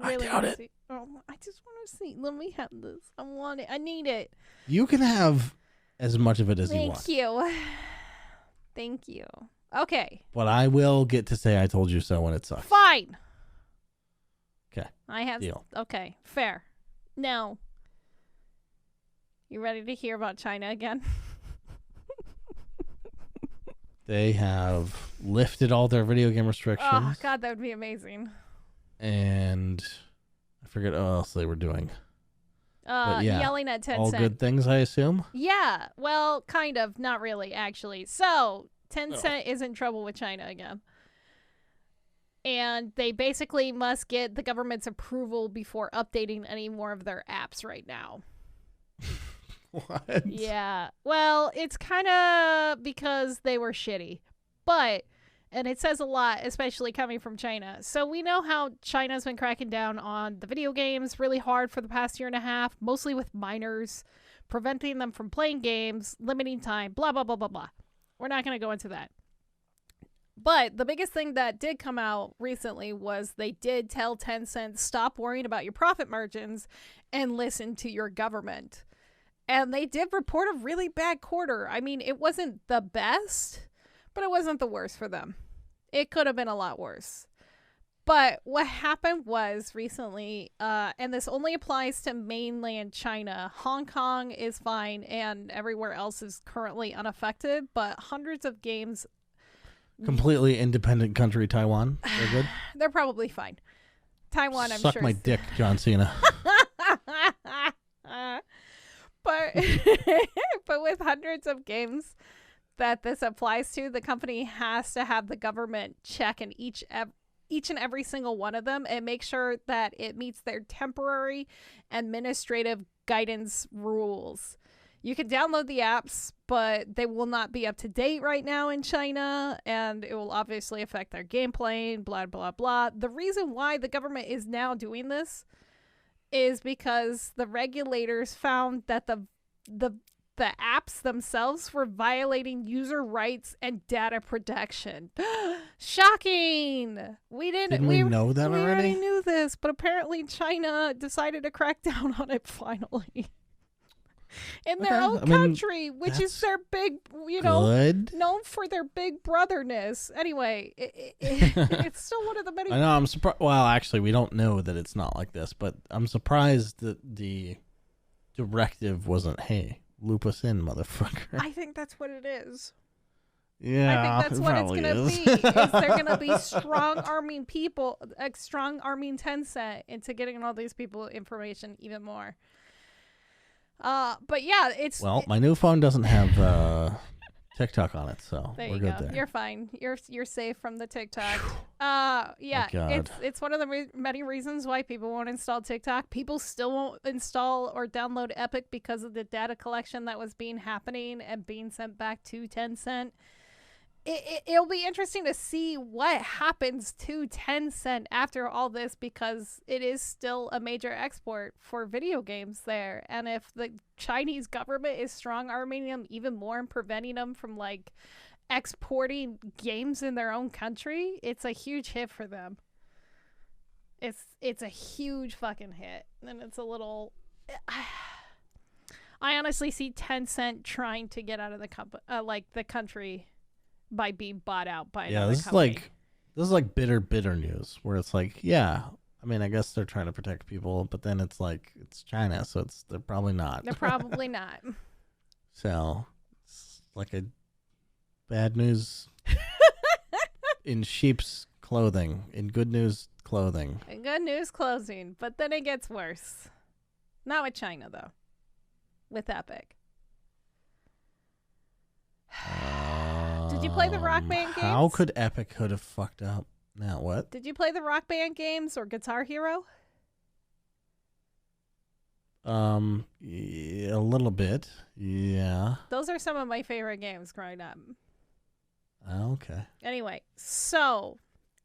really doubt want to it. see. Oh, I just want to see. Let me have this. I want it. I need it. You can have as much of it as you want. Thank you. Thank you. Okay. But I will get to say I told you so when it sucks. Fine. Okay. I have. Deal. Okay. Fair. Now, you ready to hear about China again? They have lifted all their video game restrictions. Oh, God, that would be amazing. And I forget what else they were doing. But yeah, yelling at Tencent. all good things, I assume? Yeah, well, kind of. Not really, actually. So, Tencent is in trouble with China again. And they basically must get the government's approval before updating any more of their apps right now. What? Yeah. Well, it's kind of because they were shitty. But, and it says a lot, especially coming from China. So we know how China's been cracking down on the video games really hard for the past year and a half, mostly with minors, preventing them from playing games, limiting time, blah, blah, blah, blah, blah. We're not going to go into that. But the biggest thing that did come out recently was they did tell Tencent, stop worrying about your profit margins and listen to your government. And they did report a really bad quarter. I mean, it wasn't the best, but it wasn't the worst for them. It could have been a lot worse. But what happened was recently, and this only applies to mainland China, Hong Kong is fine and everywhere else is currently unaffected, but hundreds of games... Completely independent country, Taiwan. They're good? They're probably fine. Taiwan, I'm Suck sure. my dick, John Cena. But with hundreds of games that this applies to, the company has to have the government check in each and every single one of them and make sure that it meets their temporary administrative guidance rules. You can download the apps, but they will not be up to date right now in China, and it will obviously affect their gameplay, blah, blah, blah. The reason why the government is now doing this is because the regulators found that the the apps themselves were violating user rights and data protection. Shocking! Didn't we know that we already? already knew this, but apparently China decided to crack down on it finally. In their own country, which is their big, known for their big brotherness. Anyway, it's still one of the many. I know, I'm surprised. Well, actually, we don't know that it's not like this, but I'm surprised that the directive wasn't, hey, loop us in, motherfucker. I think that's what it is. Yeah, I think that's what it's going to be. Is they're going to be strong-arming people, like strong-arming Tencent into getting all these people information even more. But yeah, my new phone doesn't have TikTok on it, so we're good there. You're fine. You're safe from the TikTok. Yeah, it's one of the many reasons why people won't install TikTok. People still won't install or download Epic because of the data collection that was happening and being sent back to Tencent. It'll be interesting to see what happens to Tencent after all this, because it is still a major export for video games there. And if the Chinese government is strong-arming them even more and preventing them from, like, exporting games in their own country, it's a huge hit for them. It's a huge fucking hit. And it's a little... I honestly see Tencent trying to get out of the country by being bought out by another company. This is like bitter news, where it's like, yeah, I mean, I guess they're trying to protect people, but then it's like, it's China, so they're probably not. They're probably not. So it's like a bad news in sheep's clothing, in good news clothing. In good news clothing, but then it gets worse. Not with China, though. With Epic. Did you play the Rock Band games? How could Epic have fucked up? Now what? Did you play the Rock Band games or Guitar Hero? Yeah, a little bit. Yeah. Those are some of my favorite games growing up. Okay. Anyway, so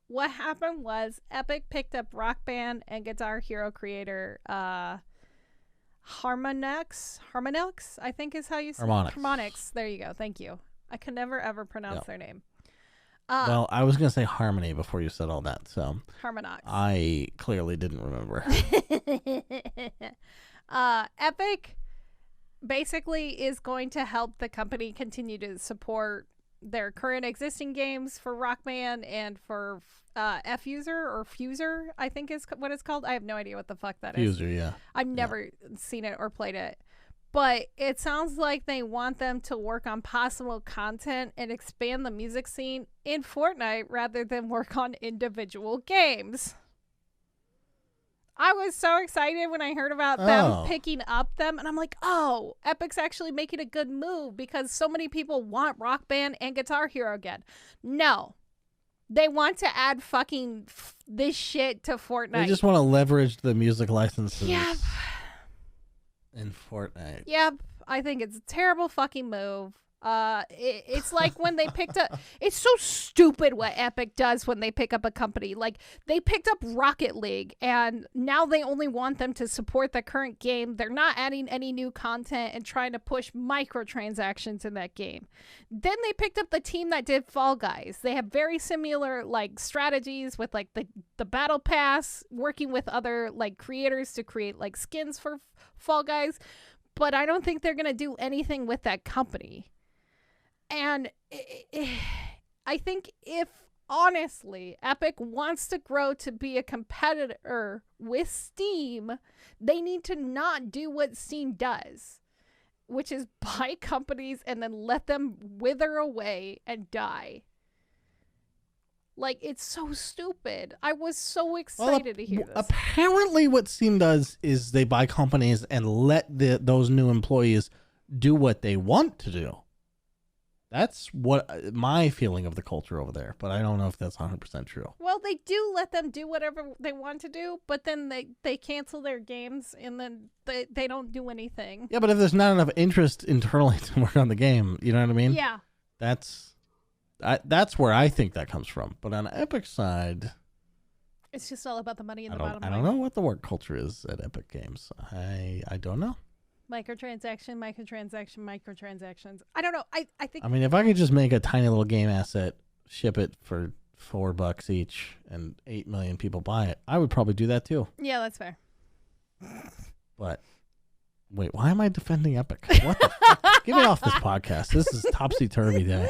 what happened was Epic picked up Rock Band and Guitar Hero creator Harmonix, I think is how you say it. Harmonix. There you go. Thank you. I can never ever pronounce their name. Well, I was going to say Harmony before you said all that, so Harmonix. I clearly didn't remember. Epic basically is going to help the company continue to support their current existing games for Rock Band and for Fuser, I think is what it's called. I have no idea what the fuck that is. Fuser, yeah. I've never seen it or played it. But it sounds like they want them to work on possible content and expand the music scene in Fortnite rather than work on individual games. I was so excited when I heard about them picking up them, and I'm like, oh, Epic's actually making a good move because so many people want Rock Band and Guitar Hero again. No. They want to add fucking this shit to Fortnite. They just want to leverage the music licenses. Yep. In Fortnite. Yep. I think it's a terrible fucking move. It's like when they picked up... It's so stupid what Epic does when they pick up a company. Like, they picked up Rocket League, and now they only want them to support the current game. They're not adding any new content and trying to push microtransactions in that game. Then they picked up the team that did Fall Guys. They have very similar, like, strategies with, like, the Battle Pass, working with other, like, creators to create, like, skins for Fall Guys. But I don't think they're going to do anything with that company. And I think if, honestly, Epic wants to grow to be a competitor with Steam, they need to not do what Steam does, which is buy companies and then let them wither away and die. Like, it's so stupid. I was so excited to hear this. Apparently what Steam does is they buy companies and let those new employees do what they want to do. That's what my feeling of the culture over there, but I don't know if that's 100% true. Well, they do let them do whatever they want to do, but then they cancel their games and then they don't do anything. Yeah, but if there's not enough interest internally to work on the game, you know what I mean? Yeah. That's where I think that comes from. But on Epic's side... It's just all about the money in the bottom line. I don't know what the work culture is at Epic Games. I don't know. microtransactions. I don't know. I think. I mean, if I could just make a tiny little game asset, ship it for $4 each, and 8 million people buy it, I would probably do that too. Yeah, that's fair. But wait, why am I defending Epic? What the fuck? Get me off this podcast. This is topsy-turvy day.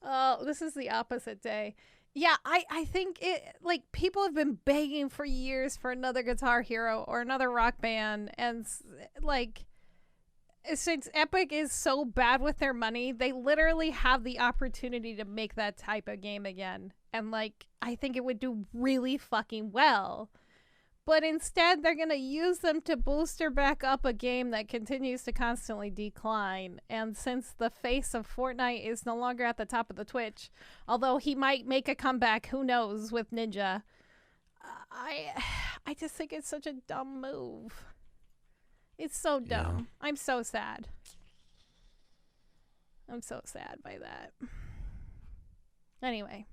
Oh, this is the opposite day. Yeah, I think it, like, people have been begging for years for another Guitar Hero or another Rock Band, and like, since Epic is so bad with their money, they literally have the opportunity to make that type of game again, and like, I think it would do really fucking well. But instead, they're going to use them to booster back up a game that continues to constantly decline. And since the face of Fortnite is no longer at the top of the Twitch, although he might make a comeback, who knows, with Ninja, I just think it's such a dumb move. It's so dumb. Yeah. I'm so sad. I'm so sad by that. Anyway.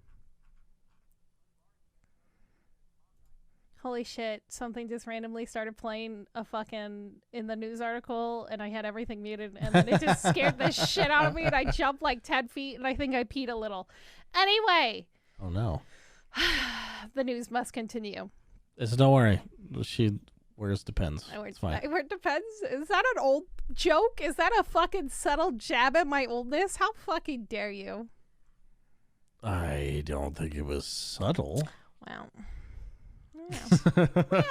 Holy shit, something just randomly started playing a fucking in the news article, and I had everything muted, and then it just scared the shit out of me, and I jumped like 10 feet, and I think I peed a little. Anyway. Oh, no. The news must continue. Don't worry. She wears Depends. It's fine. I wear Depends? Is that an old joke? Is that a fucking subtle jab at my oldness? How fucking dare you? I don't think it was subtle. Wow.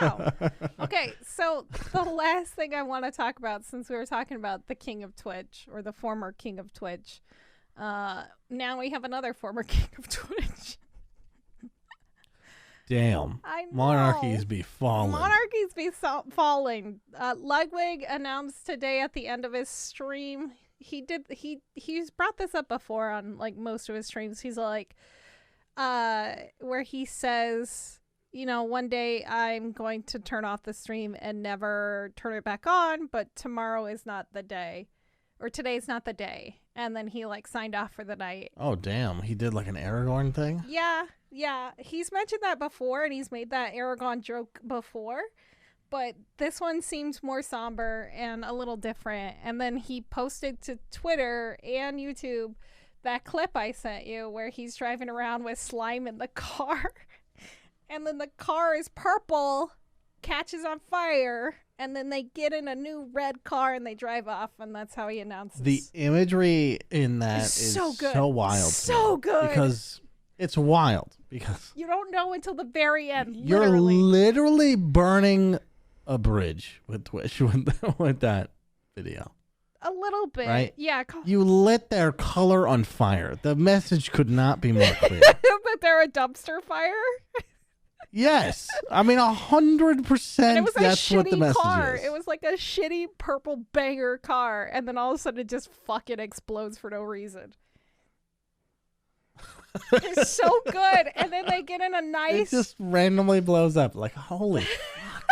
Wow. Okay, so the last thing I want to talk about, since we were talking about the king of Twitch, or the former king of Twitch, now we have another former king of Twitch. Damn. I know. Monarchies be falling. Monarchies be falling. Ludwig announced today at the end of his stream, he's brought this up before on like most of his streams. He's like, where he says, you know, one day I'm going to turn off the stream and never turn it back on, but tomorrow is not the day, or today's not the day. And then he like signed off for the night. Oh, damn. He did like an Aragorn thing? Yeah. He's mentioned that before, and he's made that Aragorn joke before, but this one seems more somber and a little different. And then he posted to Twitter and YouTube that clip I sent you where he's driving around with slime in the car. And then the car is purple, catches on fire, and then they get in a new red car and they drive off, and that's how he announces. The imagery in that is so good. So wild. So good. Because it's wild. Because you don't know until the very end. You're literally burning a bridge with Twitch with that video. A little bit. Right? Yeah. You lit their color on fire. The message could not be more clear. That they're a dumpster fire? Yes, I mean 100%. That's what the message is. It was like a shitty purple banger car, and then all of a sudden it just fucking explodes for no reason. It's so good, and then they get in a nice. It just randomly blows up. Like holy fuck.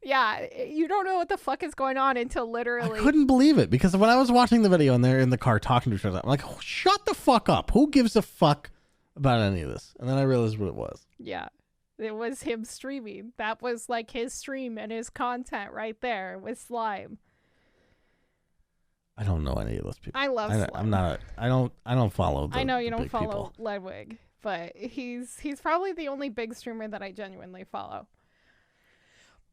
Yeah, you don't know what the fuck is going on until literally. I couldn't believe it because when I was watching the video and they're in the car talking to each other, I'm like, oh, shut the fuck up. Who gives a fuck about any of this? And then I realized what it was. Yeah, it was him streaming. That was like his stream and his content right there with slime. I don't know any of those people. I love slime. I'm not. I don't follow. I know you don't follow people. Ludwig, but he's probably the only big streamer that I genuinely follow.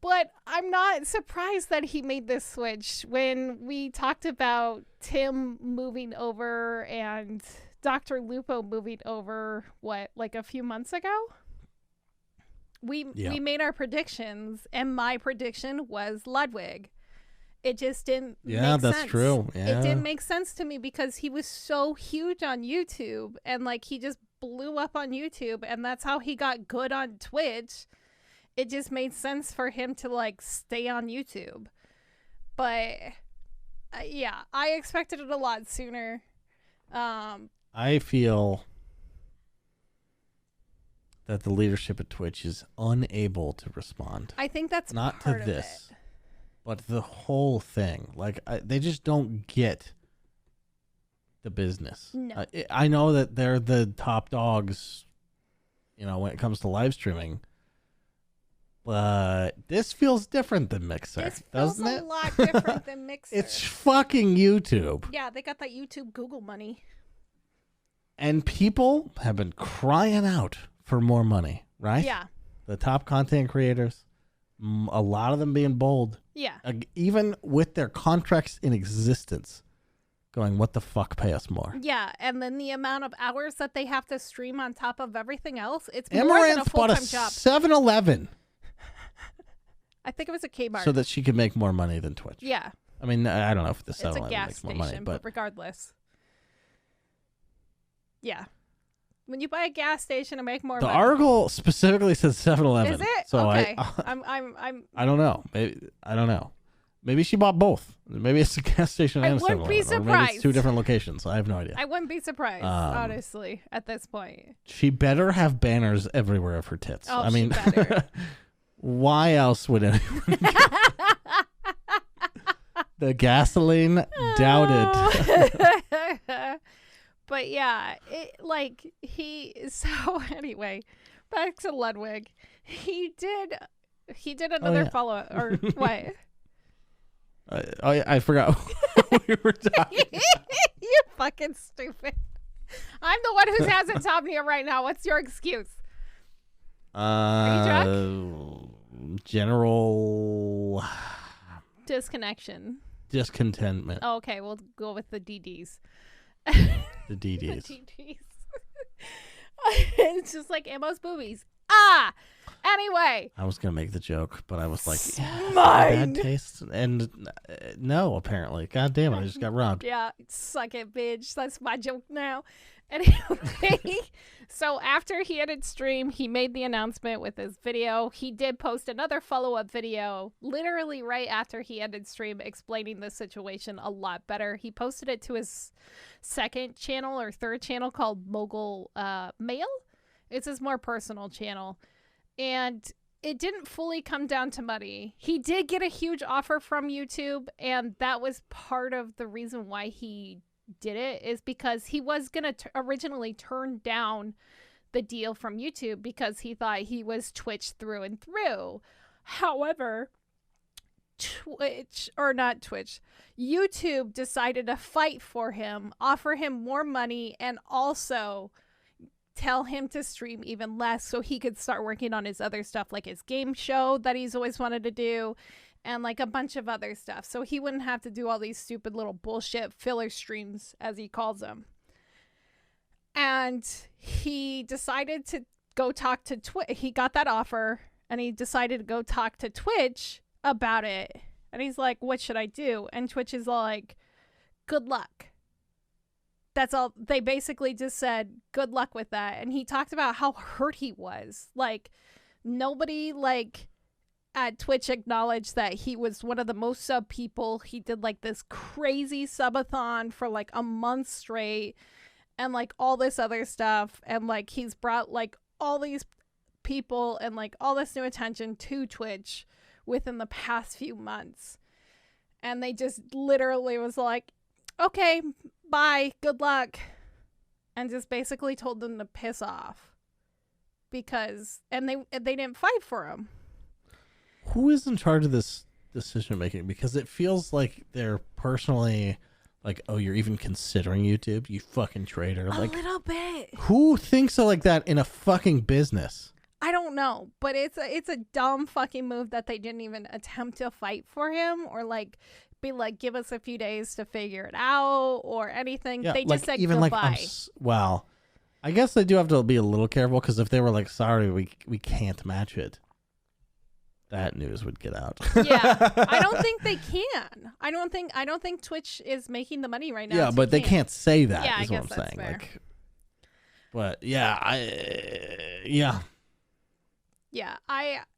But I'm not surprised that he made this switch. When we talked about Tim moving over and Dr. Lupo moving over, like a few months ago? We made our predictions, and my prediction was Ludwig. It just didn't make sense. Yeah, that's true. Yeah. It didn't make sense to me because he was so huge on YouTube, and like he just blew up on YouTube, and that's how he got good on Twitch. It just made sense for him to like stay on YouTube. But yeah, I expected it a lot sooner. I feel that the leadership at Twitch is unable to respond. I think that's not part to this, of it. but the whole thing. Like they just don't get the business. No. I know that they're the top dogs, you know, when it comes to live streaming. But this feels different than Mixer, This doesn't feels it? a lot different than Mixer. It's fucking YouTube. Yeah, they got that YouTube Google money. And people have been crying out for more money, right? Yeah. The top content creators, a lot of them being bold. Yeah. Even with their contracts in existence, going, what the fuck, pay us more? Yeah, and then the amount of hours that they have to stream on top of everything else, it's more than a Amaranth bought a full-time job. 7-Eleven I think it was a Kmart. so that she could make more money than Twitch. Yeah. I mean, I don't know if the It's a 7-Eleven gas makes more station, money, but but regardless. Yeah. When you buy a gas station to make more the money. article specifically says 7-Eleven. Is it? So okay. I'm I don't know. I don't know. Maybe she bought both. Maybe it's a gas station and a 7-Eleven. wouldn't be Or maybe it's two surprised. different locations. I have no idea. I wouldn't be surprised, honestly, at this point. She better have banners everywhere of her tits. Oh, I mean, she better. why else would anyone? The gasoline doubted. But yeah, so anyway, back to Ludwig. He did another yeah. follow-up, or what? I forgot what we were talking. You're fucking stupid. I'm the one who has insomnia right now. What's your excuse? Are you General Disconnection. discontentment. Oh, okay, we'll go with the DDs. The DDs. The DDs. It's just like Ammo's boobies. Ah! Anyway. I was gonna make the joke, but I was like, Mine. bad taste, and no, apparently, god damn it, I just got robbed. Yeah, suck it, bitch. That's my joke now. Anyway, so after he ended stream, he made the announcement with his video. He did post another follow-up video literally right after he ended stream, explaining the situation a lot better. He posted it to his second channel or third channel called Mogul Mail. It's his more personal channel. And it didn't fully come down to money. He did get a huge offer from YouTube, and that was part of the reason why he did it, is because he was going to originally turn down the deal from YouTube because he thought he was Twitch through and through. However, YouTube decided to fight for him, offer him more money, and also tell him to stream even less so he could start working on his other stuff, like his game show that he's always wanted to do, and like a bunch of other stuff, so he wouldn't have to do all these stupid little bullshit filler streams, as he calls them. And he decided to go talk to Twitch. He got that offer, and he decided to go talk to Twitch about it. And he's like, what should I do? And Twitch is like, good luck. That's all. They basically just said, good luck with that. And he talked about how hurt he was. Like, nobody, like, at Twitch acknowledged that he was one of the most sub people. He did, like, this crazy subathon for, like, a month straight. And, like, all this other stuff. And, like, he's brought, like, all these people and, like, all this new attention to Twitch within the past few months. And they just literally was like, okay, bye, good luck, and just basically told them to piss off, because they didn't fight for him. Who is in charge of this decision making? Because it feels like they're personally like, oh, you're even considering YouTube, you fucking traitor. Like, a little bit. Who thinks of like that in a fucking business? I don't know, but it's a dumb fucking move that they didn't even attempt to fight for him, or like be like, give us a few days to figure it out or anything. Yeah, they just said even goodbye. Well, I guess they do have to be a little careful, because if they were like, sorry, we can't match it, that news would get out. Yeah, I don't think they can. I don't think Twitch is making the money right now. Yeah, but they can't say that. Yeah, is I what guess I'm that's saying. fair. Like, but yeah.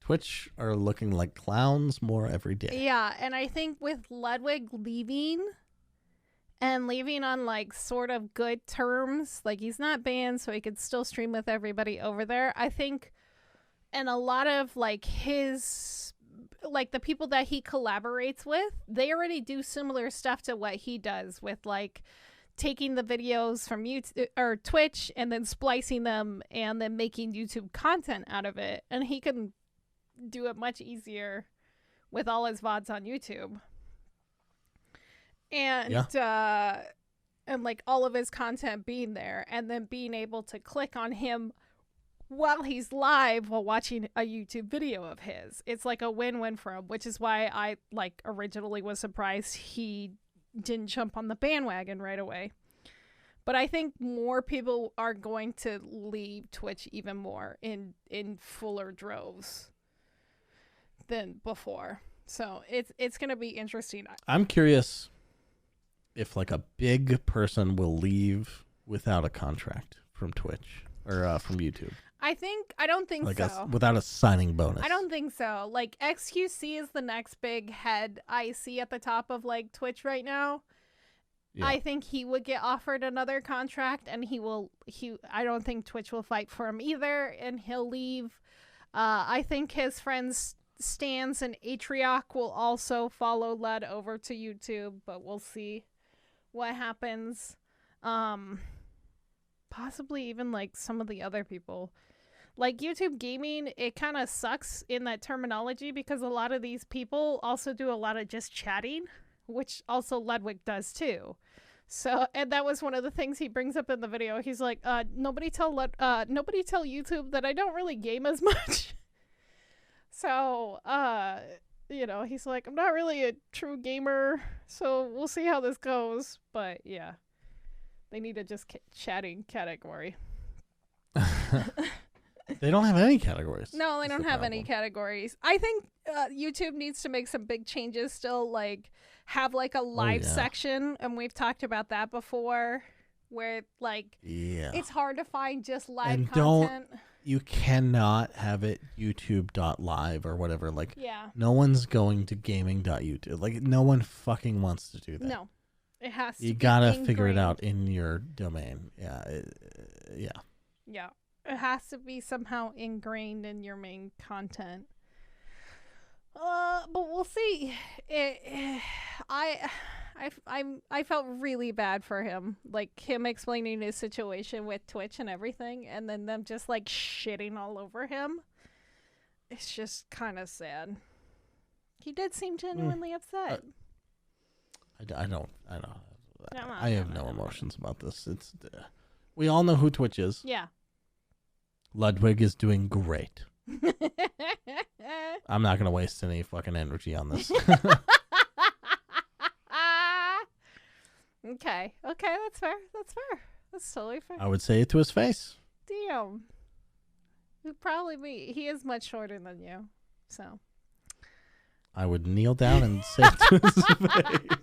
Twitch are looking like clowns more every day. Yeah, and I think with Ludwig leaving on like sort of good terms, like he's not banned, so he could still stream with everybody over there. I think, and a lot of like his, like the people that he collaborates with, they already do similar stuff to what he does with like taking the videos from YouTube or Twitch and then splicing them and then making YouTube content out of it. And he can do it much easier with all his VODs on YouTube. And and like all of his content being there, and then being able to click on him while he's live while watching a YouTube video of his. It's like a win-win for him, which is why I like originally was surprised he didn't jump on the bandwagon right away. But I think more people are going to leave Twitch even more in fuller droves than before. So it's going to be interesting. I'm curious if like a big person will leave without a contract from Twitch or from YouTube. I don't think like so. Without a signing bonus. I don't think so. Like XQC is the next big head I see at the top of like Twitch right now. Yeah. I think he would get offered another contract, and I don't think Twitch will fight for him either, and he'll leave. I think his friends Stans and Atrioc will also follow Led over to YouTube, but we'll see what happens. Possibly even like some of the other people. Like YouTube gaming, it kind of sucks in that terminology because a lot of these people also do a lot of just chatting, which also Ludwig does too. So, and that was one of the things he brings up in the video. He's like, nobody tell YouTube that I don't really game as much. So, you know, he's like, I'm not really a true gamer, so we'll see how this goes. But yeah, they need to just chatting category. They don't have any categories. No, they don't have any categories. I think YouTube needs to make some big changes still, like have like a live section, and we've talked about that before, where like it's hard to find just live content. You cannot have it YouTube.live or whatever. Like no one's going to gaming.youtube. Like no one fucking wants to do that. No. It has to You gotta figure it out in your domain. Yeah. Yeah. It has to be somehow ingrained in your main content. But we'll see. I felt really bad for him. Like him explaining his situation with Twitch and everything, and then them just like shitting all over him. It's just kind of sad. He did seem genuinely upset. I have no emotions about this. It's we all know who Twitch is. Yeah. Ludwig is doing great. I'm not gonna waste any fucking energy on this. Okay, that's fair. That's totally fair. I would say it to his face. Damn. He is much shorter than you, so. I would kneel down and say it to his face.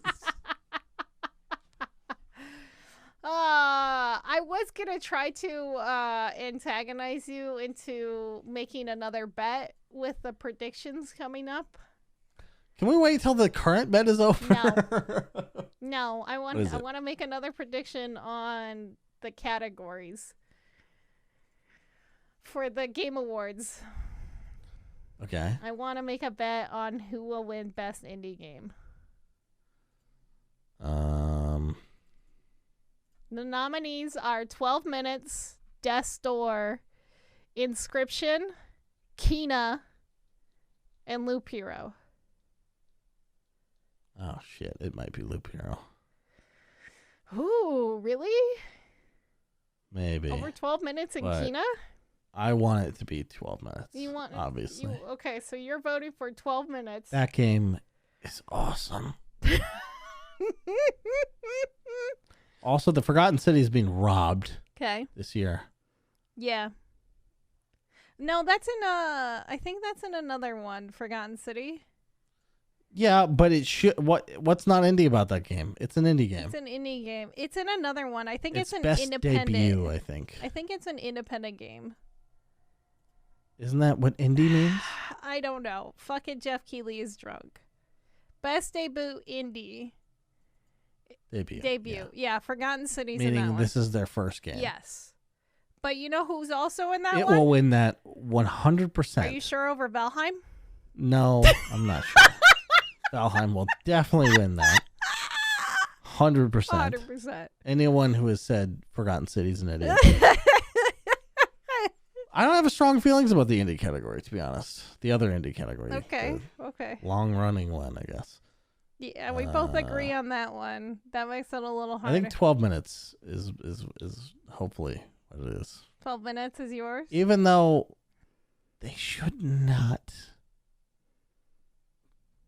I was gonna try to antagonize you into making another bet with the predictions coming up. Can we wait till the current bet is over? No. I want to make another prediction on the categories for the Game Awards. Okay. I want to make a bet on who will win Best Indie Game. The nominees are 12 Minutes, Death's Door, Inscription, Kena, and Loop Hero. Oh, shit. It might be Loop Hero. Ooh, really? Maybe. Over 12 minutes in Kena? I want it to be 12 minutes. You want obviously. Okay, so you're voting for 12 minutes. That game is awesome. Also, the Forgotten City is being robbed. Okay. This year. Yeah. No, that's in I think that's in another one, Forgotten City. Yeah, but it should. What's not indie about that game? It's an indie game. It's an indie game. It's in another one. I think it's an best independent debut, I think. I think it's an independent game. Isn't that what indie means? I don't know. Fucking Jeff Keighley is drunk. Best debut indie. Debut. Yeah, Forgotten City's in that one. Meaning this is their first game. Yes. But you know who's also in that one? It will win that 100%. Are you sure over Valheim? No, I'm not sure. Valheim will definitely win that. 100%. 100%. Anyone who has said Forgotten City's an idiot. I don't have strong feelings about the indie category, to be honest. The other indie category. Okay. Okay. Long running one, I guess. Yeah, we both agree on that one. That makes it a little harder. I think 12 minutes is hopefully what it is. 12 minutes is yours? Even though they should not.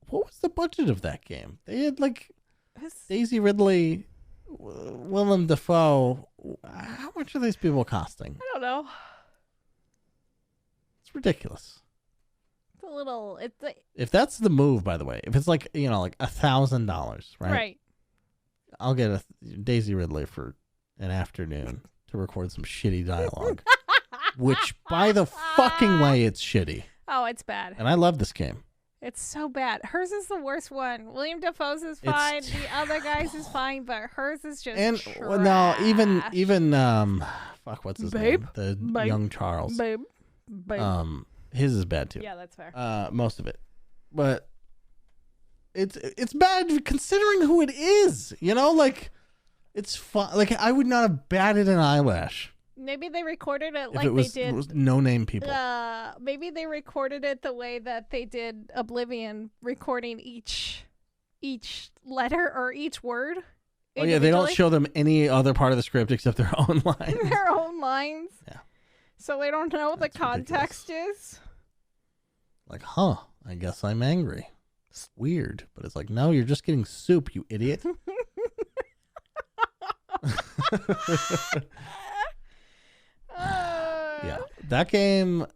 What was the budget of that game? They had like Daisy Ridley, Willem Dafoe. How much are these people costing? I don't know. It's ridiculous. It's a little. If that's the move, by the way, if it's like like $1,000, right? Right. I'll get a Daisy Ridley for an afternoon to record some shitty dialogue. Which, by the fucking way, it's shitty. Oh, it's bad. And I love this game. It's so bad. Hers is the worst one. William Dafoe's is fine. The other guy's is fine, but hers is just trash. Well, no, even fuck, what's his name? The young Charles. Babe. His is bad too. Yeah, that's fair. Most of it, but it's bad considering who it is. Like it's fun. Like I would not have batted an eyelash. Maybe they recorded it if it was no-name people. Maybe they recorded it the way that they did Oblivion, recording each letter or each word. Oh yeah, they don't show them any other part of the script except their own lines. Their own lines. Yeah. So they don't know what the context is. Like, I guess I'm angry. It's weird, but it's like, no, you're just getting soup, you idiot. Yeah, that game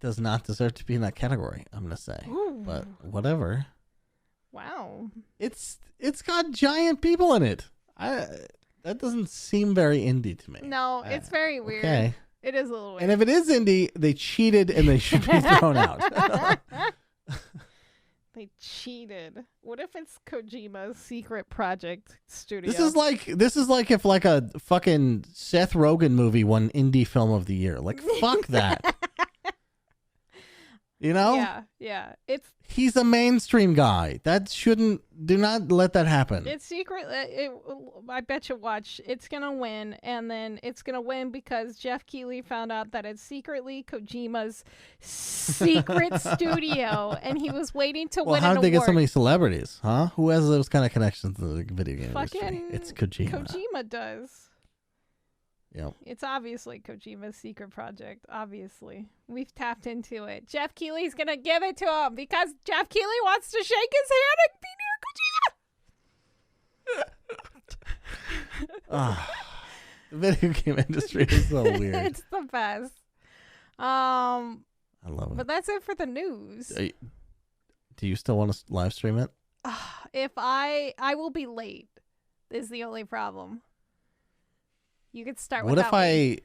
does not deserve to be in that category, I'm gonna say. Ooh. But whatever. Wow. It's got giant people in it. That doesn't seem very indie to me. No, it's very weird. Okay. It is a little weird. And if it is indie, they cheated and they should be thrown out. They cheated. What if it's Kojima's secret project studio? This is like if like a fucking Seth Rogen movie won Indie Film of the Year. Like fuck that. Yeah. He's a mainstream guy. Do not let that happen. It's secret. I bet you watch. It's going to win. And then it's going to win because Jeff Keighley found out that it's secretly Kojima's secret studio. And he was waiting to win an award. How did they get so many celebrities? Huh? Who has those kind of connections to the video game industry? It's Kojima. Kojima does. Yep. It's obviously Kojima's secret project. Obviously. We've tapped into it. Jeff Keighley's going to give it to him because Jeff Keighley wants to shake his hand and be near Kojima. The video game industry is so weird. It's the best. I love it. But that's it for the news. Do you still want to live stream it? If I will be late is the only problem. You could start with What if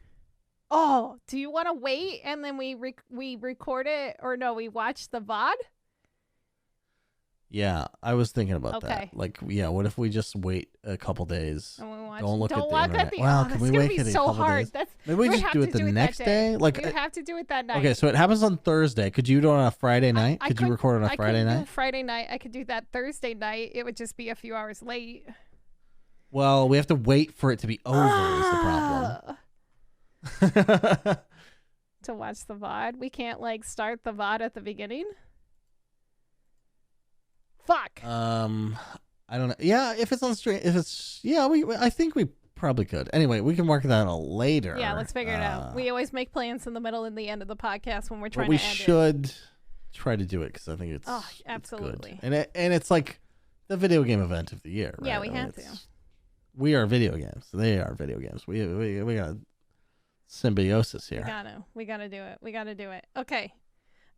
Oh, do you want to wait and then we record it? Or no, we watch the VOD? Yeah, I was thinking about Okay. that. Like, yeah, what if we just wait a couple days? And we watch, Don't look at the internet. Wow, can we wait it a couple days? Maybe we just do it the next day? Like, you have to do it that night. Okay, so it happens on Thursday. Could you do it on a Friday night? Could you record on a Friday night? I could do Friday night. I could do that Thursday night. It would just be a few hours late. Well, we have to wait for it to be over is the problem. To watch the VOD. We can't start the VOD at the beginning. Fuck. I don't know. Yeah, if it's on stream, I think we probably could. Anyway, we can work that out later. Yeah, let's figure it out. We always make plans in the middle and the end of the podcast when we're trying to end it. We should try to do it because I think it's absolutely. It's good. And it's like the video game event of the year, right? Yeah, we have to. We are video games. They are video games. We got symbiosis here. We gotta do it. Okay.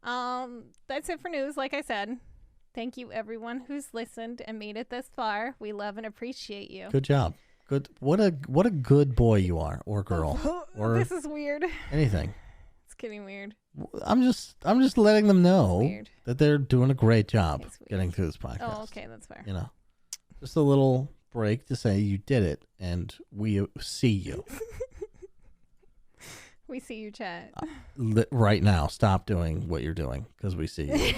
That's it for news. Like I said, thank you everyone who's listened and made it this far. We love and appreciate you. Good job. Good. What a good boy you are, or girl, or this is weird. Anything. It's getting weird. I'm just letting them know that they're doing a great job getting through this podcast. Oh, okay, that's fair. Just a little break to say you did it, and we see you. We see you, chat. Right now, stop doing what you're doing because we see you.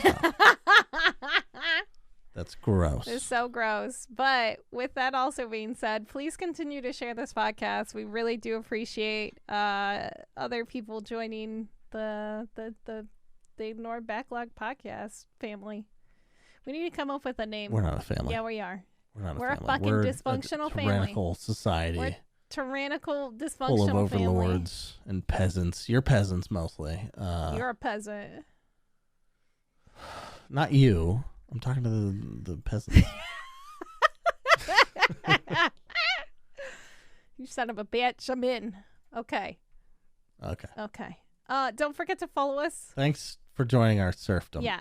That's gross. It's so gross. But with that also being said, please continue to share this podcast. We really do appreciate other people joining the Ignore Backlog podcast family. We need to come up with a name. We're not a family. Yeah, we are. We're not a We're family. a fucking dysfunctional family. Tyrannical society. We're tyrannical, dysfunctional full of family. overlords and peasants. You're peasants mostly. You're a peasant. Not you. I'm talking to the peasants. You son of a bitch. I'm in. Okay. Okay. Don't forget to follow us. Thanks for joining our serfdom. Yeah.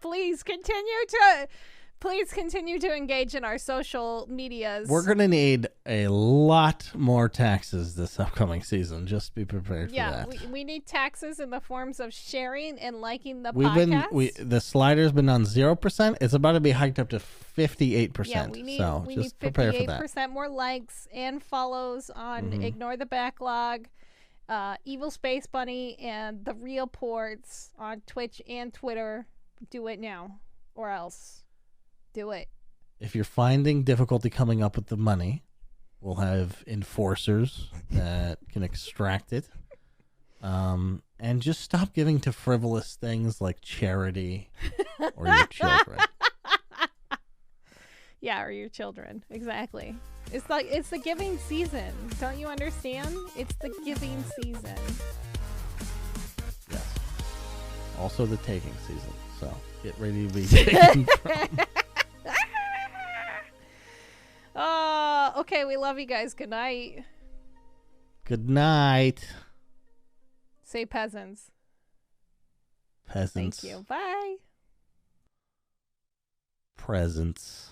Please continue to engage in our social medias. We're going to need a lot more taxes this upcoming season. Just be prepared for that. Yeah, we need taxes in the forms of sharing and liking the podcast. The slider's been on 0%. It's about to be hiked up to 58%. Yeah, we need 58% more likes and follows on Ignore the Backlog, EvilSpaceBunny, and TheRealPortz on Twitch and Twitter. Do it now, or else. Do it. If you're finding difficulty coming up with the money, we'll have enforcers that can extract it. And just stop giving to frivolous things like charity or your children. Yeah, or your children. Exactly. It's the giving season. Don't you understand? It's the giving season. Yes. Also the taking season. So get ready to be taken from. Okay, we love you guys. Good night. Good night. Say peasants. Peasants. Thank you. Bye. Presents.